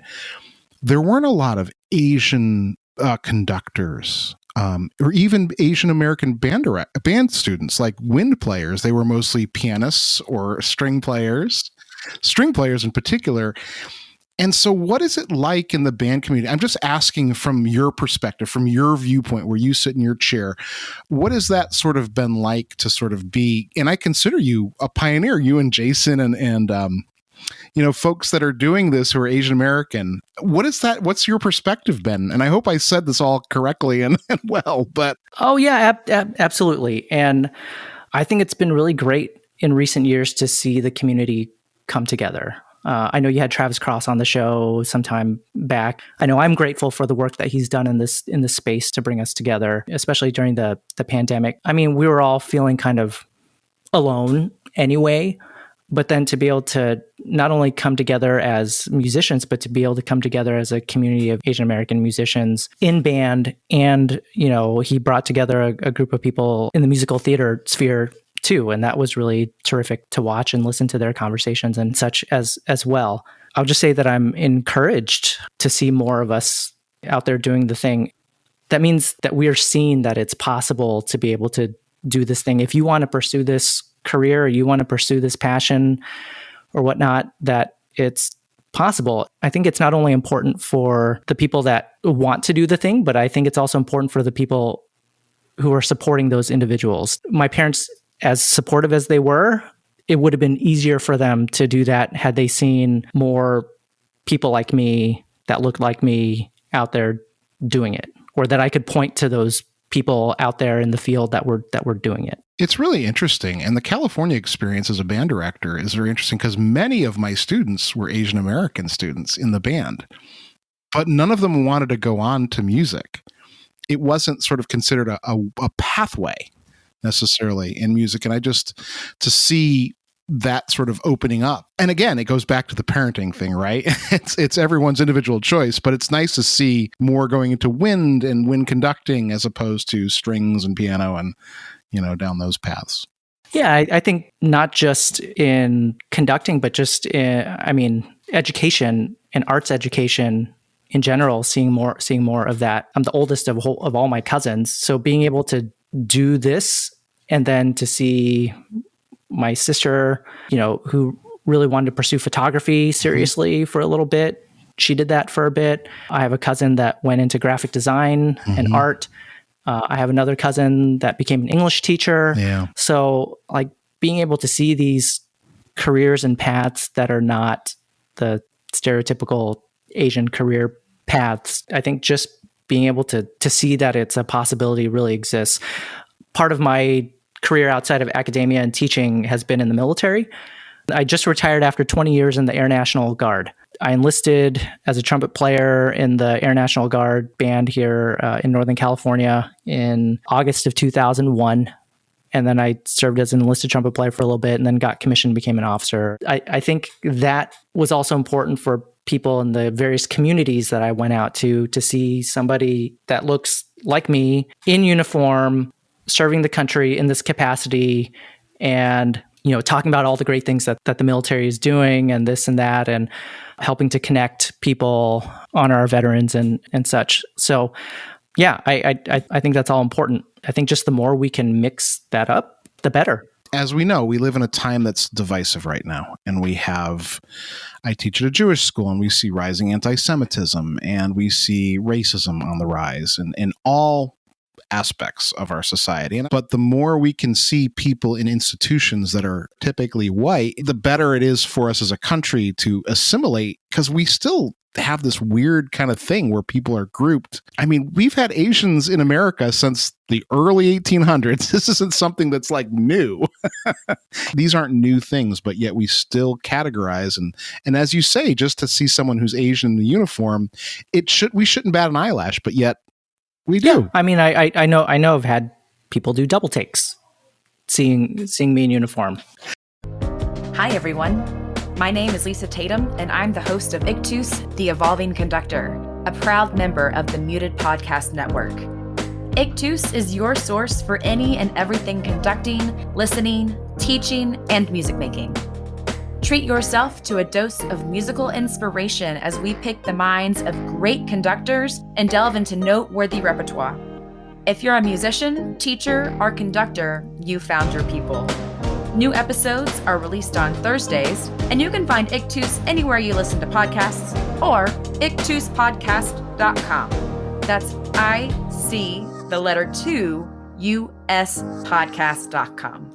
there weren't a lot of Asian conductors. Or even Asian American band students, like wind players. They were mostly pianists or string players in particular. And so what is it like in the band community? I'm just asking from your perspective, from your viewpoint, where you sit in your chair. What has that sort of been like to sort of be, and I consider you a pioneer, you and Jason and folks that are doing this who are Asian American. What is that? What's your perspective been? And I hope I said this all correctly and well, but. Oh yeah, absolutely. And I think it's been really great in recent years to see the community come together. I know you had Travis Cross on the show some time back. I know I'm grateful for the work that he's done in this space to bring us together, especially during the pandemic. I mean, we were all feeling kind of alone anyway, but then to be able to not only come together as musicians, but to be able to come together as a community of Asian American musicians in band. And, he brought together a group of people in the musical theater sphere too. And that was really terrific to watch and listen to their conversations and such as well. I'll just say that I'm encouraged to see more of us out there doing the thing. That means that we are seeing that it's possible to be able to do this thing. If you want to pursue this career, or you want to pursue this passion or whatnot, that it's possible. I think it's not only important for the people that want to do the thing, but I think it's also important for the people who are supporting those individuals. My parents, as supportive as they were, it would have been easier for them to do that had they seen more people like me that looked like me out there doing it, or that I could point to those people out there in the field that were doing it. It's really interesting. And the California experience as a band director is very interesting because many of my students were Asian American students in the band, but none of them wanted to go on to music. It wasn't sort of considered a pathway necessarily in music. And to see that sort of opening up. And again, it goes back to the parenting thing, right? It's everyone's individual choice, but it's nice to see more going into wind and wind conducting as opposed to strings and piano and, down those paths. Yeah, I think not just in conducting, but just education and arts education in general, seeing more of that. I'm the oldest of all my cousins. So being able to do this and then to see my sister, who really wanted to pursue photography seriously for a little bit. She did that for a bit. I have a cousin that went into graphic design and art. I have another cousin that became an English teacher. Yeah. So like being able to see these careers and paths that are not the stereotypical Asian career paths, I think just being able to see that it's a possibility really exists. Part of my career outside of academia and teaching has been in the military. I just retired after 20 years in the Air National Guard. I enlisted as a trumpet player in the Air National Guard band here in Northern California in August of 2001. And then I served as an enlisted trumpet player for a little bit and then got commissioned, became an officer. I think that was also important for people in the various communities that I went out to see somebody that looks like me in uniform, serving the country in this capacity and, talking about all the great things that the military is doing and this and that and helping to connect people, honor our veterans and such. So yeah, I think that's all important. I think just the more we can mix that up, the better. As we know, we live in a time that's divisive right now. And I teach at a Jewish school, and we see rising anti-Semitism, and we see racism on the rise in all aspects of our society. But the more we can see people in institutions that are typically white, the better it is for us as a country to assimilate, because we still have this weird kind of thing where people are grouped. I mean, we've had Asians in America since the early 1800s. This isn't something that's like new. These aren't new things, but yet we still categorize. And as you say, just to see someone who's Asian in the uniform, we shouldn't bat an eyelash, but yet we do. Yeah. I mean, I know I've had people do double takes seeing me in uniform. Hi, everyone. My name is Lisa Tatum, and I'm the host of Ictus, the Evolving Conductor, a proud member of the Muted Podcast Network. Ictus is your source for any and everything conducting, listening, teaching, and music making. Treat yourself to a dose of musical inspiration as we pick the minds of great conductors and delve into noteworthy repertoire. If you're a musician, teacher, or conductor, you found your people. New episodes are released on Thursdays, and you can find Ictus anywhere you listen to podcasts or ictuspodcast.com. That's IC2US podcast.com.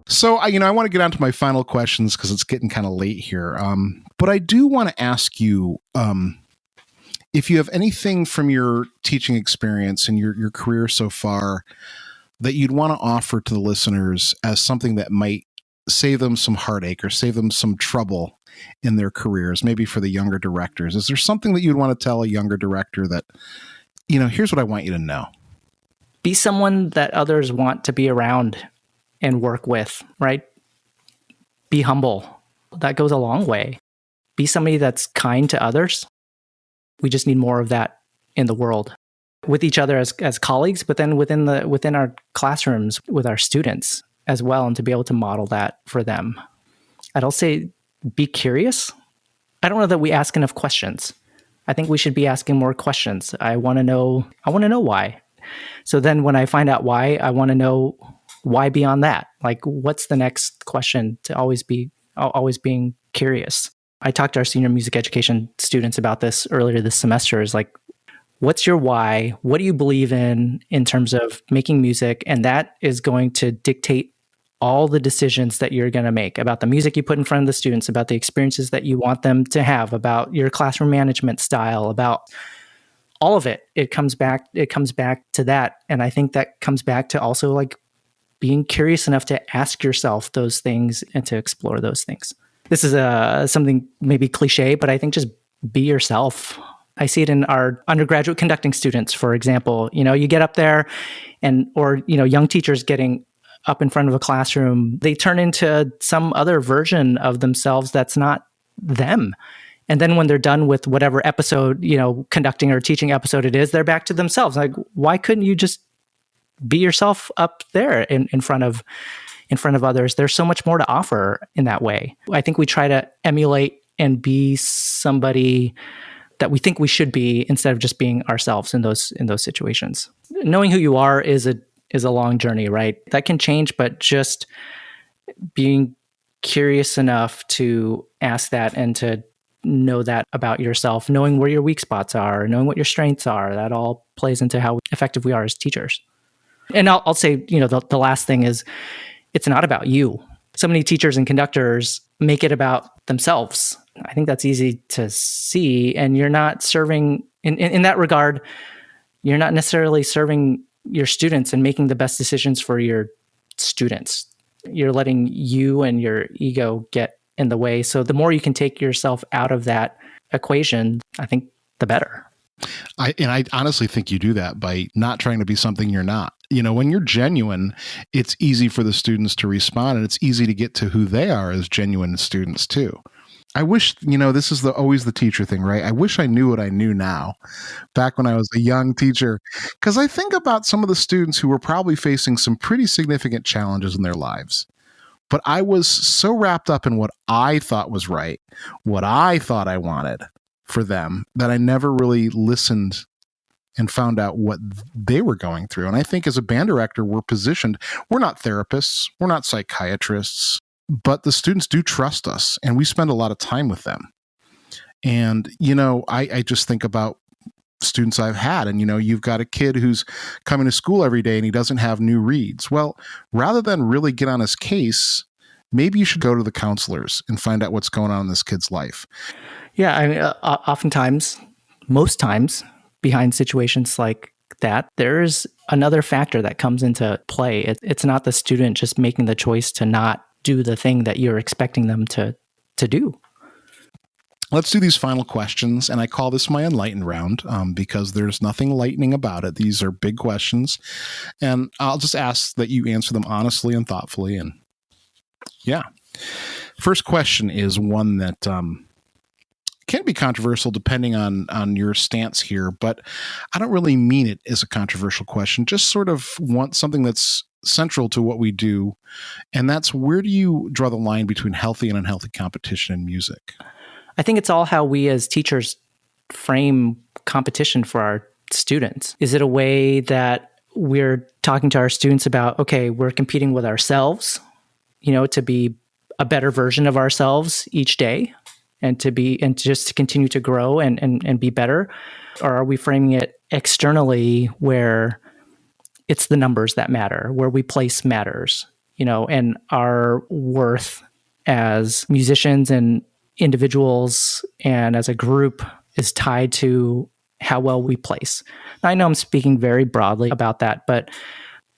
So, I want to get on to my final questions because it's getting kind of late here. But I do want to ask you if you have anything from your teaching experience and your career so far that you'd want to offer to the listeners as something that might save them some heartache or save them some trouble in their careers, maybe for the younger directors. Is there something that you'd want to tell a younger director that, here's what I want you to know? Be someone that others want to be around and work with, right? Be humble. That goes a long way. Be somebody that's kind to others. We just need more of that in the world with each other as colleagues, but then within our classrooms with our students as well, and to be able to model that for them. I'd also say be curious. I don't know that we ask enough questions. I think we should be asking more questions. I want to know why. So then when I find out why, I want to know why beyond that. Like, what's the next question? To always being curious. I talked to our senior music education students about this earlier this semester, is like, what's your why? What do you believe in terms of making music? And that is going to dictate all the decisions that you're going to make about the music you put in front of the students, about the experiences that you want them to have, about your classroom management style, about all of it. It comes back to that. And I think that comes back to also like being curious enough to ask yourself those things and to explore those things. This is something maybe cliche, but I think just be yourself. I see it in our undergraduate conducting students, for example. You get up there or young teachers getting up in front of a classroom, they turn into some other version of themselves that's not them. And then when they're done with whatever episode, conducting or teaching episode it is, they're back to themselves. Like, why couldn't you just be yourself up there in front of others? There's so much more to offer in that way. I think we try to emulate and be somebody that we think we should be instead of just being ourselves in those situations. Knowing who you are is a long journey, right? That can change, but just being curious enough to ask that and to know that about yourself, knowing where your weak spots are, knowing what your strengths are, that all plays into how effective we are as teachers. And I'll say, the last thing is, it's not about you. So many teachers and conductors make it about themselves. I think that's easy to see. And you're not serving, in that regard, you're not necessarily serving your students and making the best decisions for your students. You're letting you and your ego get in the way. So the more you can take yourself out of that equation, I think the better. I honestly think you do that by not trying to be something you're not. When you're genuine, it's easy for the students to respond, and it's easy to get to who they are as genuine students too. I wish, this is always the teacher thing, right? I wish I knew what I knew now, back when I was a young teacher, because I think about some of the students who were probably facing some pretty significant challenges in their lives. But I was so wrapped up in what I thought was right, what I thought I wanted for them, that I never really listened and found out what they were going through. And I think as a band director, we're not therapists, we're not psychiatrists, but the students do trust us, and we spend a lot of time with them. And, I just think about students I've had, and, you've got a kid who's coming to school every day and he doesn't have new reads. Well, rather than really get on his case, maybe you should go to the counselors and find out what's going on in this kid's life. Yeah, I mean, oftentimes, most times, behind situations like that, there's another factor that comes into play. It's not the student just making the choice to not do the thing that you're expecting them to do. Let's do these final questions, and I call this my enlightened round because there's nothing lightening about it. These are big questions, and I'll just ask that you answer them honestly and thoughtfully. And yeah, first question is one that can be controversial depending on your stance here, but I don't really mean it as a controversial question. Just sort of want something that's central to what we do, and that's, where do you draw the line between healthy and unhealthy competition in music? I think it's all how we as teachers frame competition for our students. Is it a way that we're talking to our students about, okay, we're competing with ourselves, to be a better version of ourselves each day and just to continue to grow and be better? Or are we framing it externally where it's the numbers that matter, where we place matters, and our worth as musicians and individuals and as a group is tied to how well we place. Now, I know I'm speaking very broadly about that, but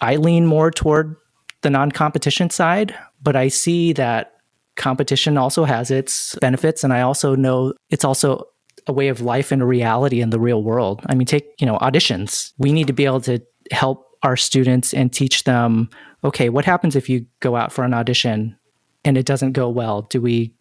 I lean more toward the non-competition side, but I see that competition also has its benefits, and I also know it's also a way of life and a reality in the real world. I mean, take, auditions. We need to be able to help our students and teach them, okay, what happens if you go out for an audition and it doesn't go well? Do we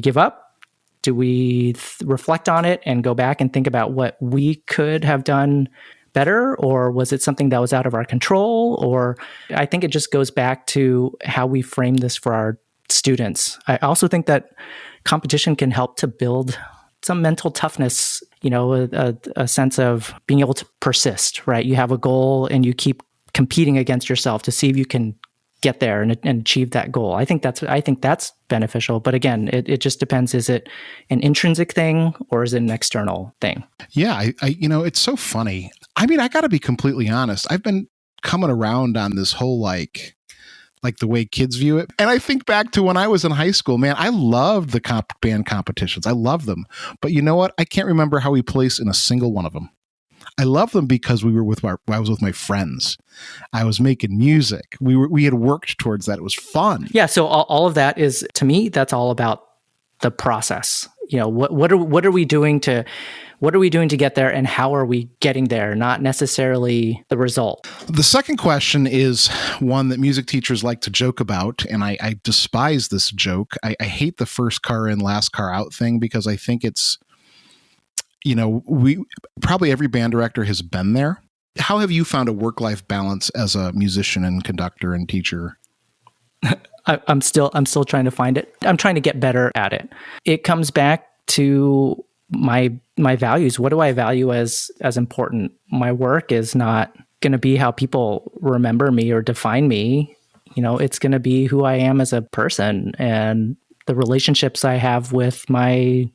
give up? Do we reflect on it and go back and think about what we could have done better? Or was it something that was out of our control? Or I think it just goes back to how we frame this for our students. I also think that competition can help to build some mental toughness, a sense of being able to persist, right? You have a goal and you keep competing against yourself to see if you can get there and achieve that goal. I think that's beneficial. But again, it just depends. Is it an intrinsic thing or is it an external thing? Yeah, it's so funny. I mean, I got to be completely honest. I've been coming around on this whole like the way kids view it. And I think back to when I was in high school, man, I loved the band competitions. I love them. But you know what? I can't remember how we placed in a single one of them. I love them because I was with my friends. I was making music. We had worked towards that. It was fun. Yeah. So all of that is, to me, that's all about the process. What are we doing to get there, and how are we getting there? Not necessarily the result. The second question is one that music teachers like to joke about, and I despise this joke. I hate the first car in, last car out thing, because I think it's, probably every band director has been there. How have you found a work-life balance as a musician and conductor and teacher? I'm still trying to find it. I'm trying to get better at it. It comes back to my values. What do I value as important? My work is not going to be how people remember me or define me. It's going to be who I am as a person and the relationships I have with my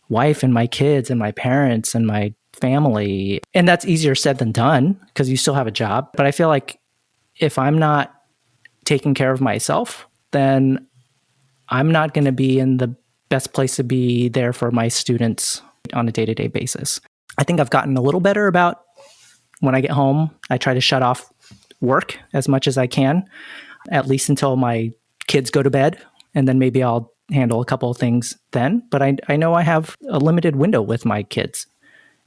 wife and my kids and my parents and my family. And that's easier said than done because you still have a job. But I feel like if I'm not taking care of myself, then I'm not going to be in the best place to be there for my students on a day-to-day basis. I think I've gotten a little better about when I get home, I try to shut off work as much as I can, at least until my kids go to bed. And then maybe I'll handle a couple of things then. But I know I have a limited window with my kids.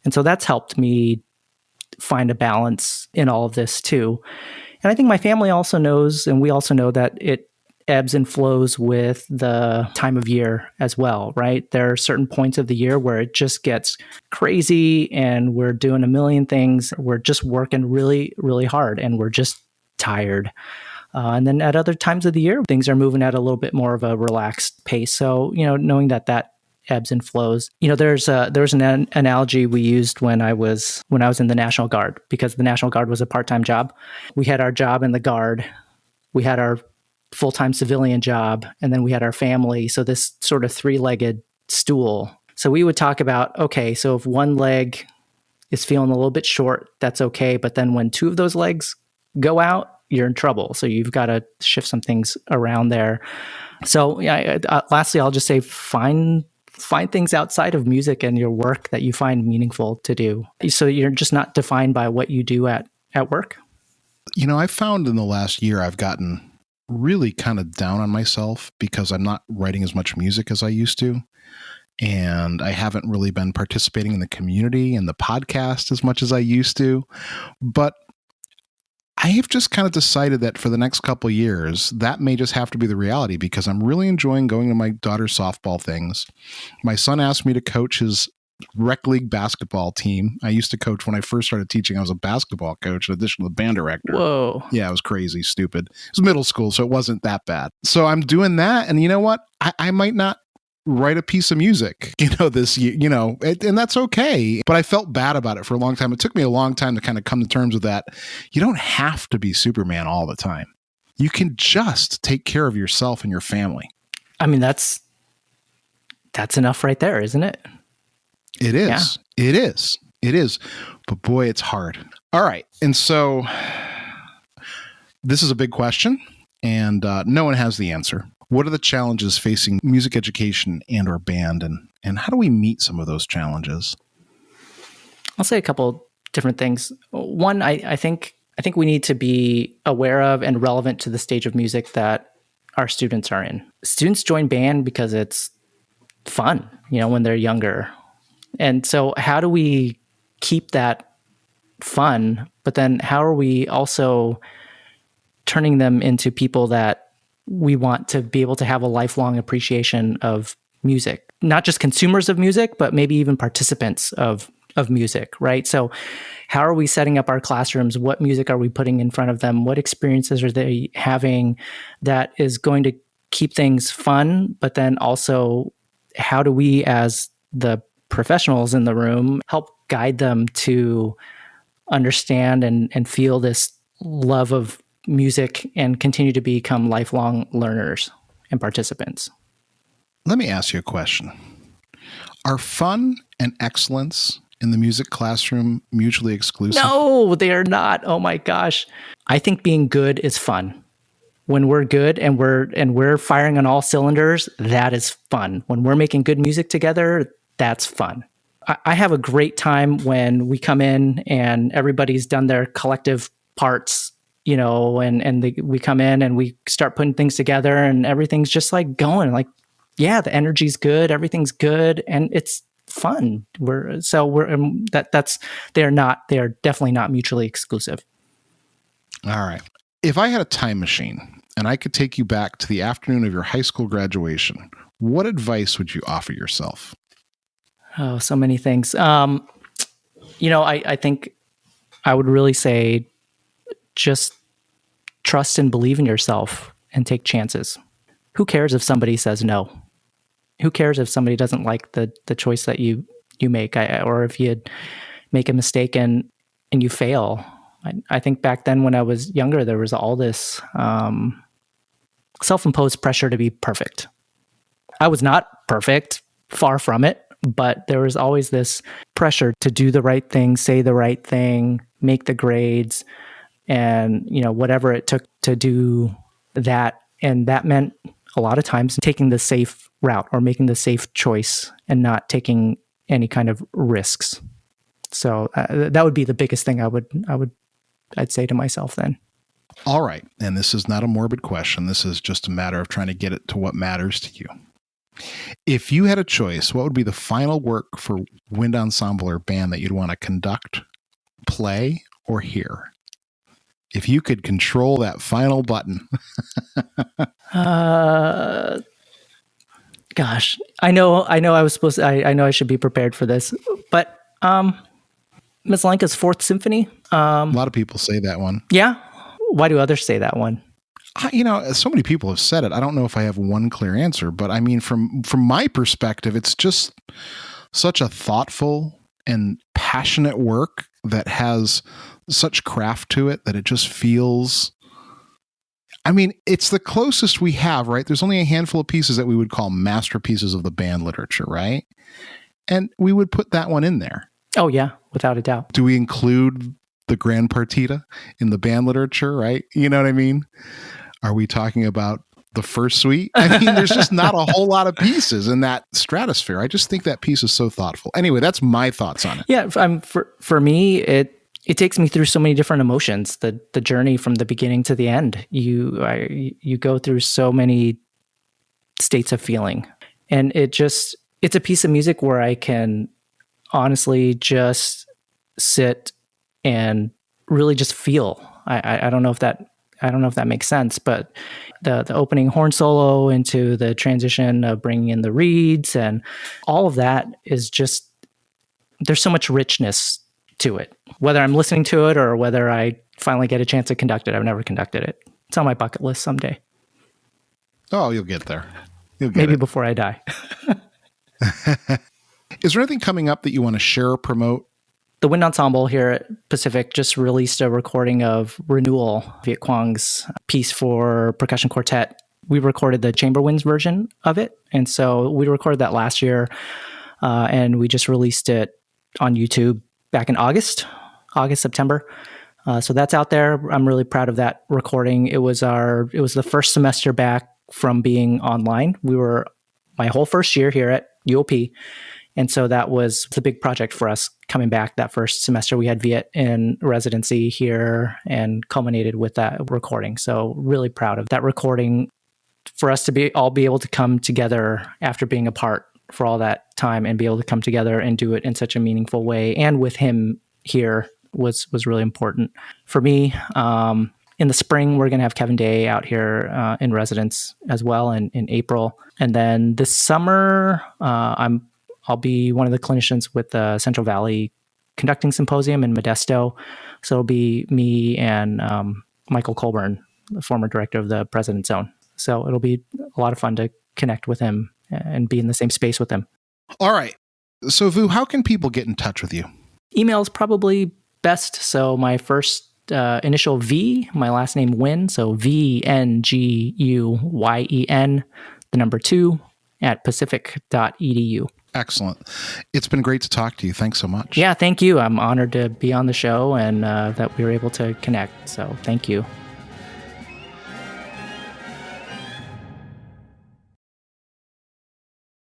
And so that's helped me find a balance in all of this too. And I think my family also knows, and we also know, that it ebbs and flows with the time of year as well, right? There are certain points of the year where it just gets crazy and we're doing a million things. We're just working really, really hard and we're just tired. And then at other times of the year, things are moving at a little bit more of a relaxed pace. So, knowing that ebbs and flows. There's an analogy we used when I was in the National Guard, because the National Guard was a part-time job. We had our job in the Guard, we had our full-time civilian job, and then we had our family. So this sort of three-legged stool. So we would talk about, okay, so if one leg is feeling a little bit short, that's okay. But then when two of those legs go out, you're in trouble. So you've got to shift some things around there. So lastly, I'll just say find things outside of music and your work that you find meaningful to do. So you're just not defined by what you do at work. I found in the last year I've gotten really kind of down on myself because I'm not writing as much music as I used to. and I haven't really been participating in the community and the podcast as much as I used to. But I have just kind of decided that for the next couple of years, that may just have to be the reality, because I'm really enjoying going to my daughter's softball things. My son asked me to coach his rec league basketball team. I used to coach when I first started teaching. I was a basketball coach in addition to the band director. Whoa. Yeah, it was crazy, stupid. It was middle school, so it wasn't that bad. So I'm doing that. And you know what? I might not write a piece of music, this year, and that's okay. But I felt bad about it for a long time. It took me a long time to kind of come to terms with that. You don't have to be Superman all the time. You can just take care of yourself and your family. I mean, that's enough right there, isn't it? It is. Yeah. It is. It is. But boy, it's hard. All right. And so this is a big question, and no one has the answer. What are the challenges facing music education and or band, and how do we meet some of those challenges? I'll say a couple different things. One, I think we need to be aware of and relevant to the stage of music that our students are in. Students join band because it's fun, when they're younger. And so how do we keep that fun, but then how are we also turning them into people that we want to be able to have a lifelong appreciation of music, not just consumers of music, but maybe even participants of music, right? So how are we setting up our classrooms? What music are we putting in front of them? What experiences are they having that is going to keep things fun? But then also, how do we as the professionals in the room help guide them to understand and feel this love of music and continue to become lifelong learners and participants? Let me ask you a question. Are fun and excellence in the music classroom mutually exclusive? No, they are not. Oh my gosh. I think being good is fun. When we're good and we're firing on all cylinders, that is fun. When we're making good music together, that's fun. I have a great time when we come in and everybody's done their collective parts, we come in and we start putting things together and everything's just like going, like, yeah, the energy's good, everything's good, and it's fun. They are definitely not mutually exclusive. All right. If I had a time machine and I could take you back to the afternoon of your high school graduation, what advice would you offer yourself? Oh, so many things. I think I would really say just trust and believe in yourself and take chances. Who cares if somebody says no? Who cares if somebody doesn't like the choice that you make, or if you make a mistake and you fail? I think back then when I was younger, there was all this self-imposed pressure to be perfect. I was not perfect, far from it, but there was always this pressure to do the right thing, say the right thing, make the grades, and whatever it took to do that. And that meant a lot of times taking the safe route or making the safe choice and not taking any kind of risks. So that would be the biggest thing I'd say to myself then. All right. And this is not a morbid question. This is just a matter of trying to get it to what matters to you. If you had a choice, what would be the final work for Wind Ensemble or band that you'd want to conduct, play, or hear? If you could control that final button. Gosh, I know I should be prepared for this, but Ms. Lenka's Fourth Symphony. A lot of people say that one. Yeah. Why do others say that one? So many people have said it. I don't know if I have one clear answer, but I mean, from my perspective, it's just such a thoughtful and passionate work that has such craft to it that it just feels, it's the closest we have, right? There's only a handful of pieces that we would call masterpieces of the band literature, right? And we would put that one in there. Oh yeah, without a doubt. Do we include the Grand Partita in the band literature, right? You know what I mean? Are we talking about the First Suite? There's just not a whole lot of pieces in that stratosphere. I just think that piece is so thoughtful. Anyway, that's my thoughts on it. Yeah, for me, it takes me through so many different emotions. The journey from the beginning to the end. You go through so many states of feeling, and it just it's a piece of music where I can honestly just sit and really just feel. I don't know if that makes sense, but the opening horn solo into the transition of bringing in the reeds and all of that is just, there's so much richness to it. Whether I'm listening to it or whether I finally get a chance to conduct it, I've never conducted it. It's on my bucket list someday. Oh, you'll get there. You'll get Maybe it. before I die. Is there anything coming up that you want to share or promote? The Wind Ensemble here at Pacific just released a recording of Renewal, Viet Quang's piece for percussion quartet. We recorded the chamber winds version of it. And so we recorded that last year, and we just released it on YouTube back in August, September. So that's out there. I'm really proud of that recording. It was the first semester back from being online. We were my whole first year here at UOP. And so that was the big project for us coming back that first semester. We had Viet in residency here and culminated with that recording. So really proud of that recording, for us to all be able to come together after being apart for all that time and be able to come together and do it in such a meaningful way. And with him here was really important for me. In the spring, we're going to have Kevin Day out here in residence as well in April. And then this summer, I'll be one of the clinicians with the Central Valley Conducting Symposium in Modesto. So it'll be me and Michael Colburn, the former director of the President's Zone. So it'll be a lot of fun to connect with him and be in the same space with him. All right. So Vu, how can people get in touch with you? Email is probably best. So my first initial V, my last name Nguyen. So VNGUYEN, the number 2 at pacific.edu. Excellent. It's been great to talk to you. Thanks so much. Yeah, thank you. I'm honored to be on the show and that we were able to connect. So thank you.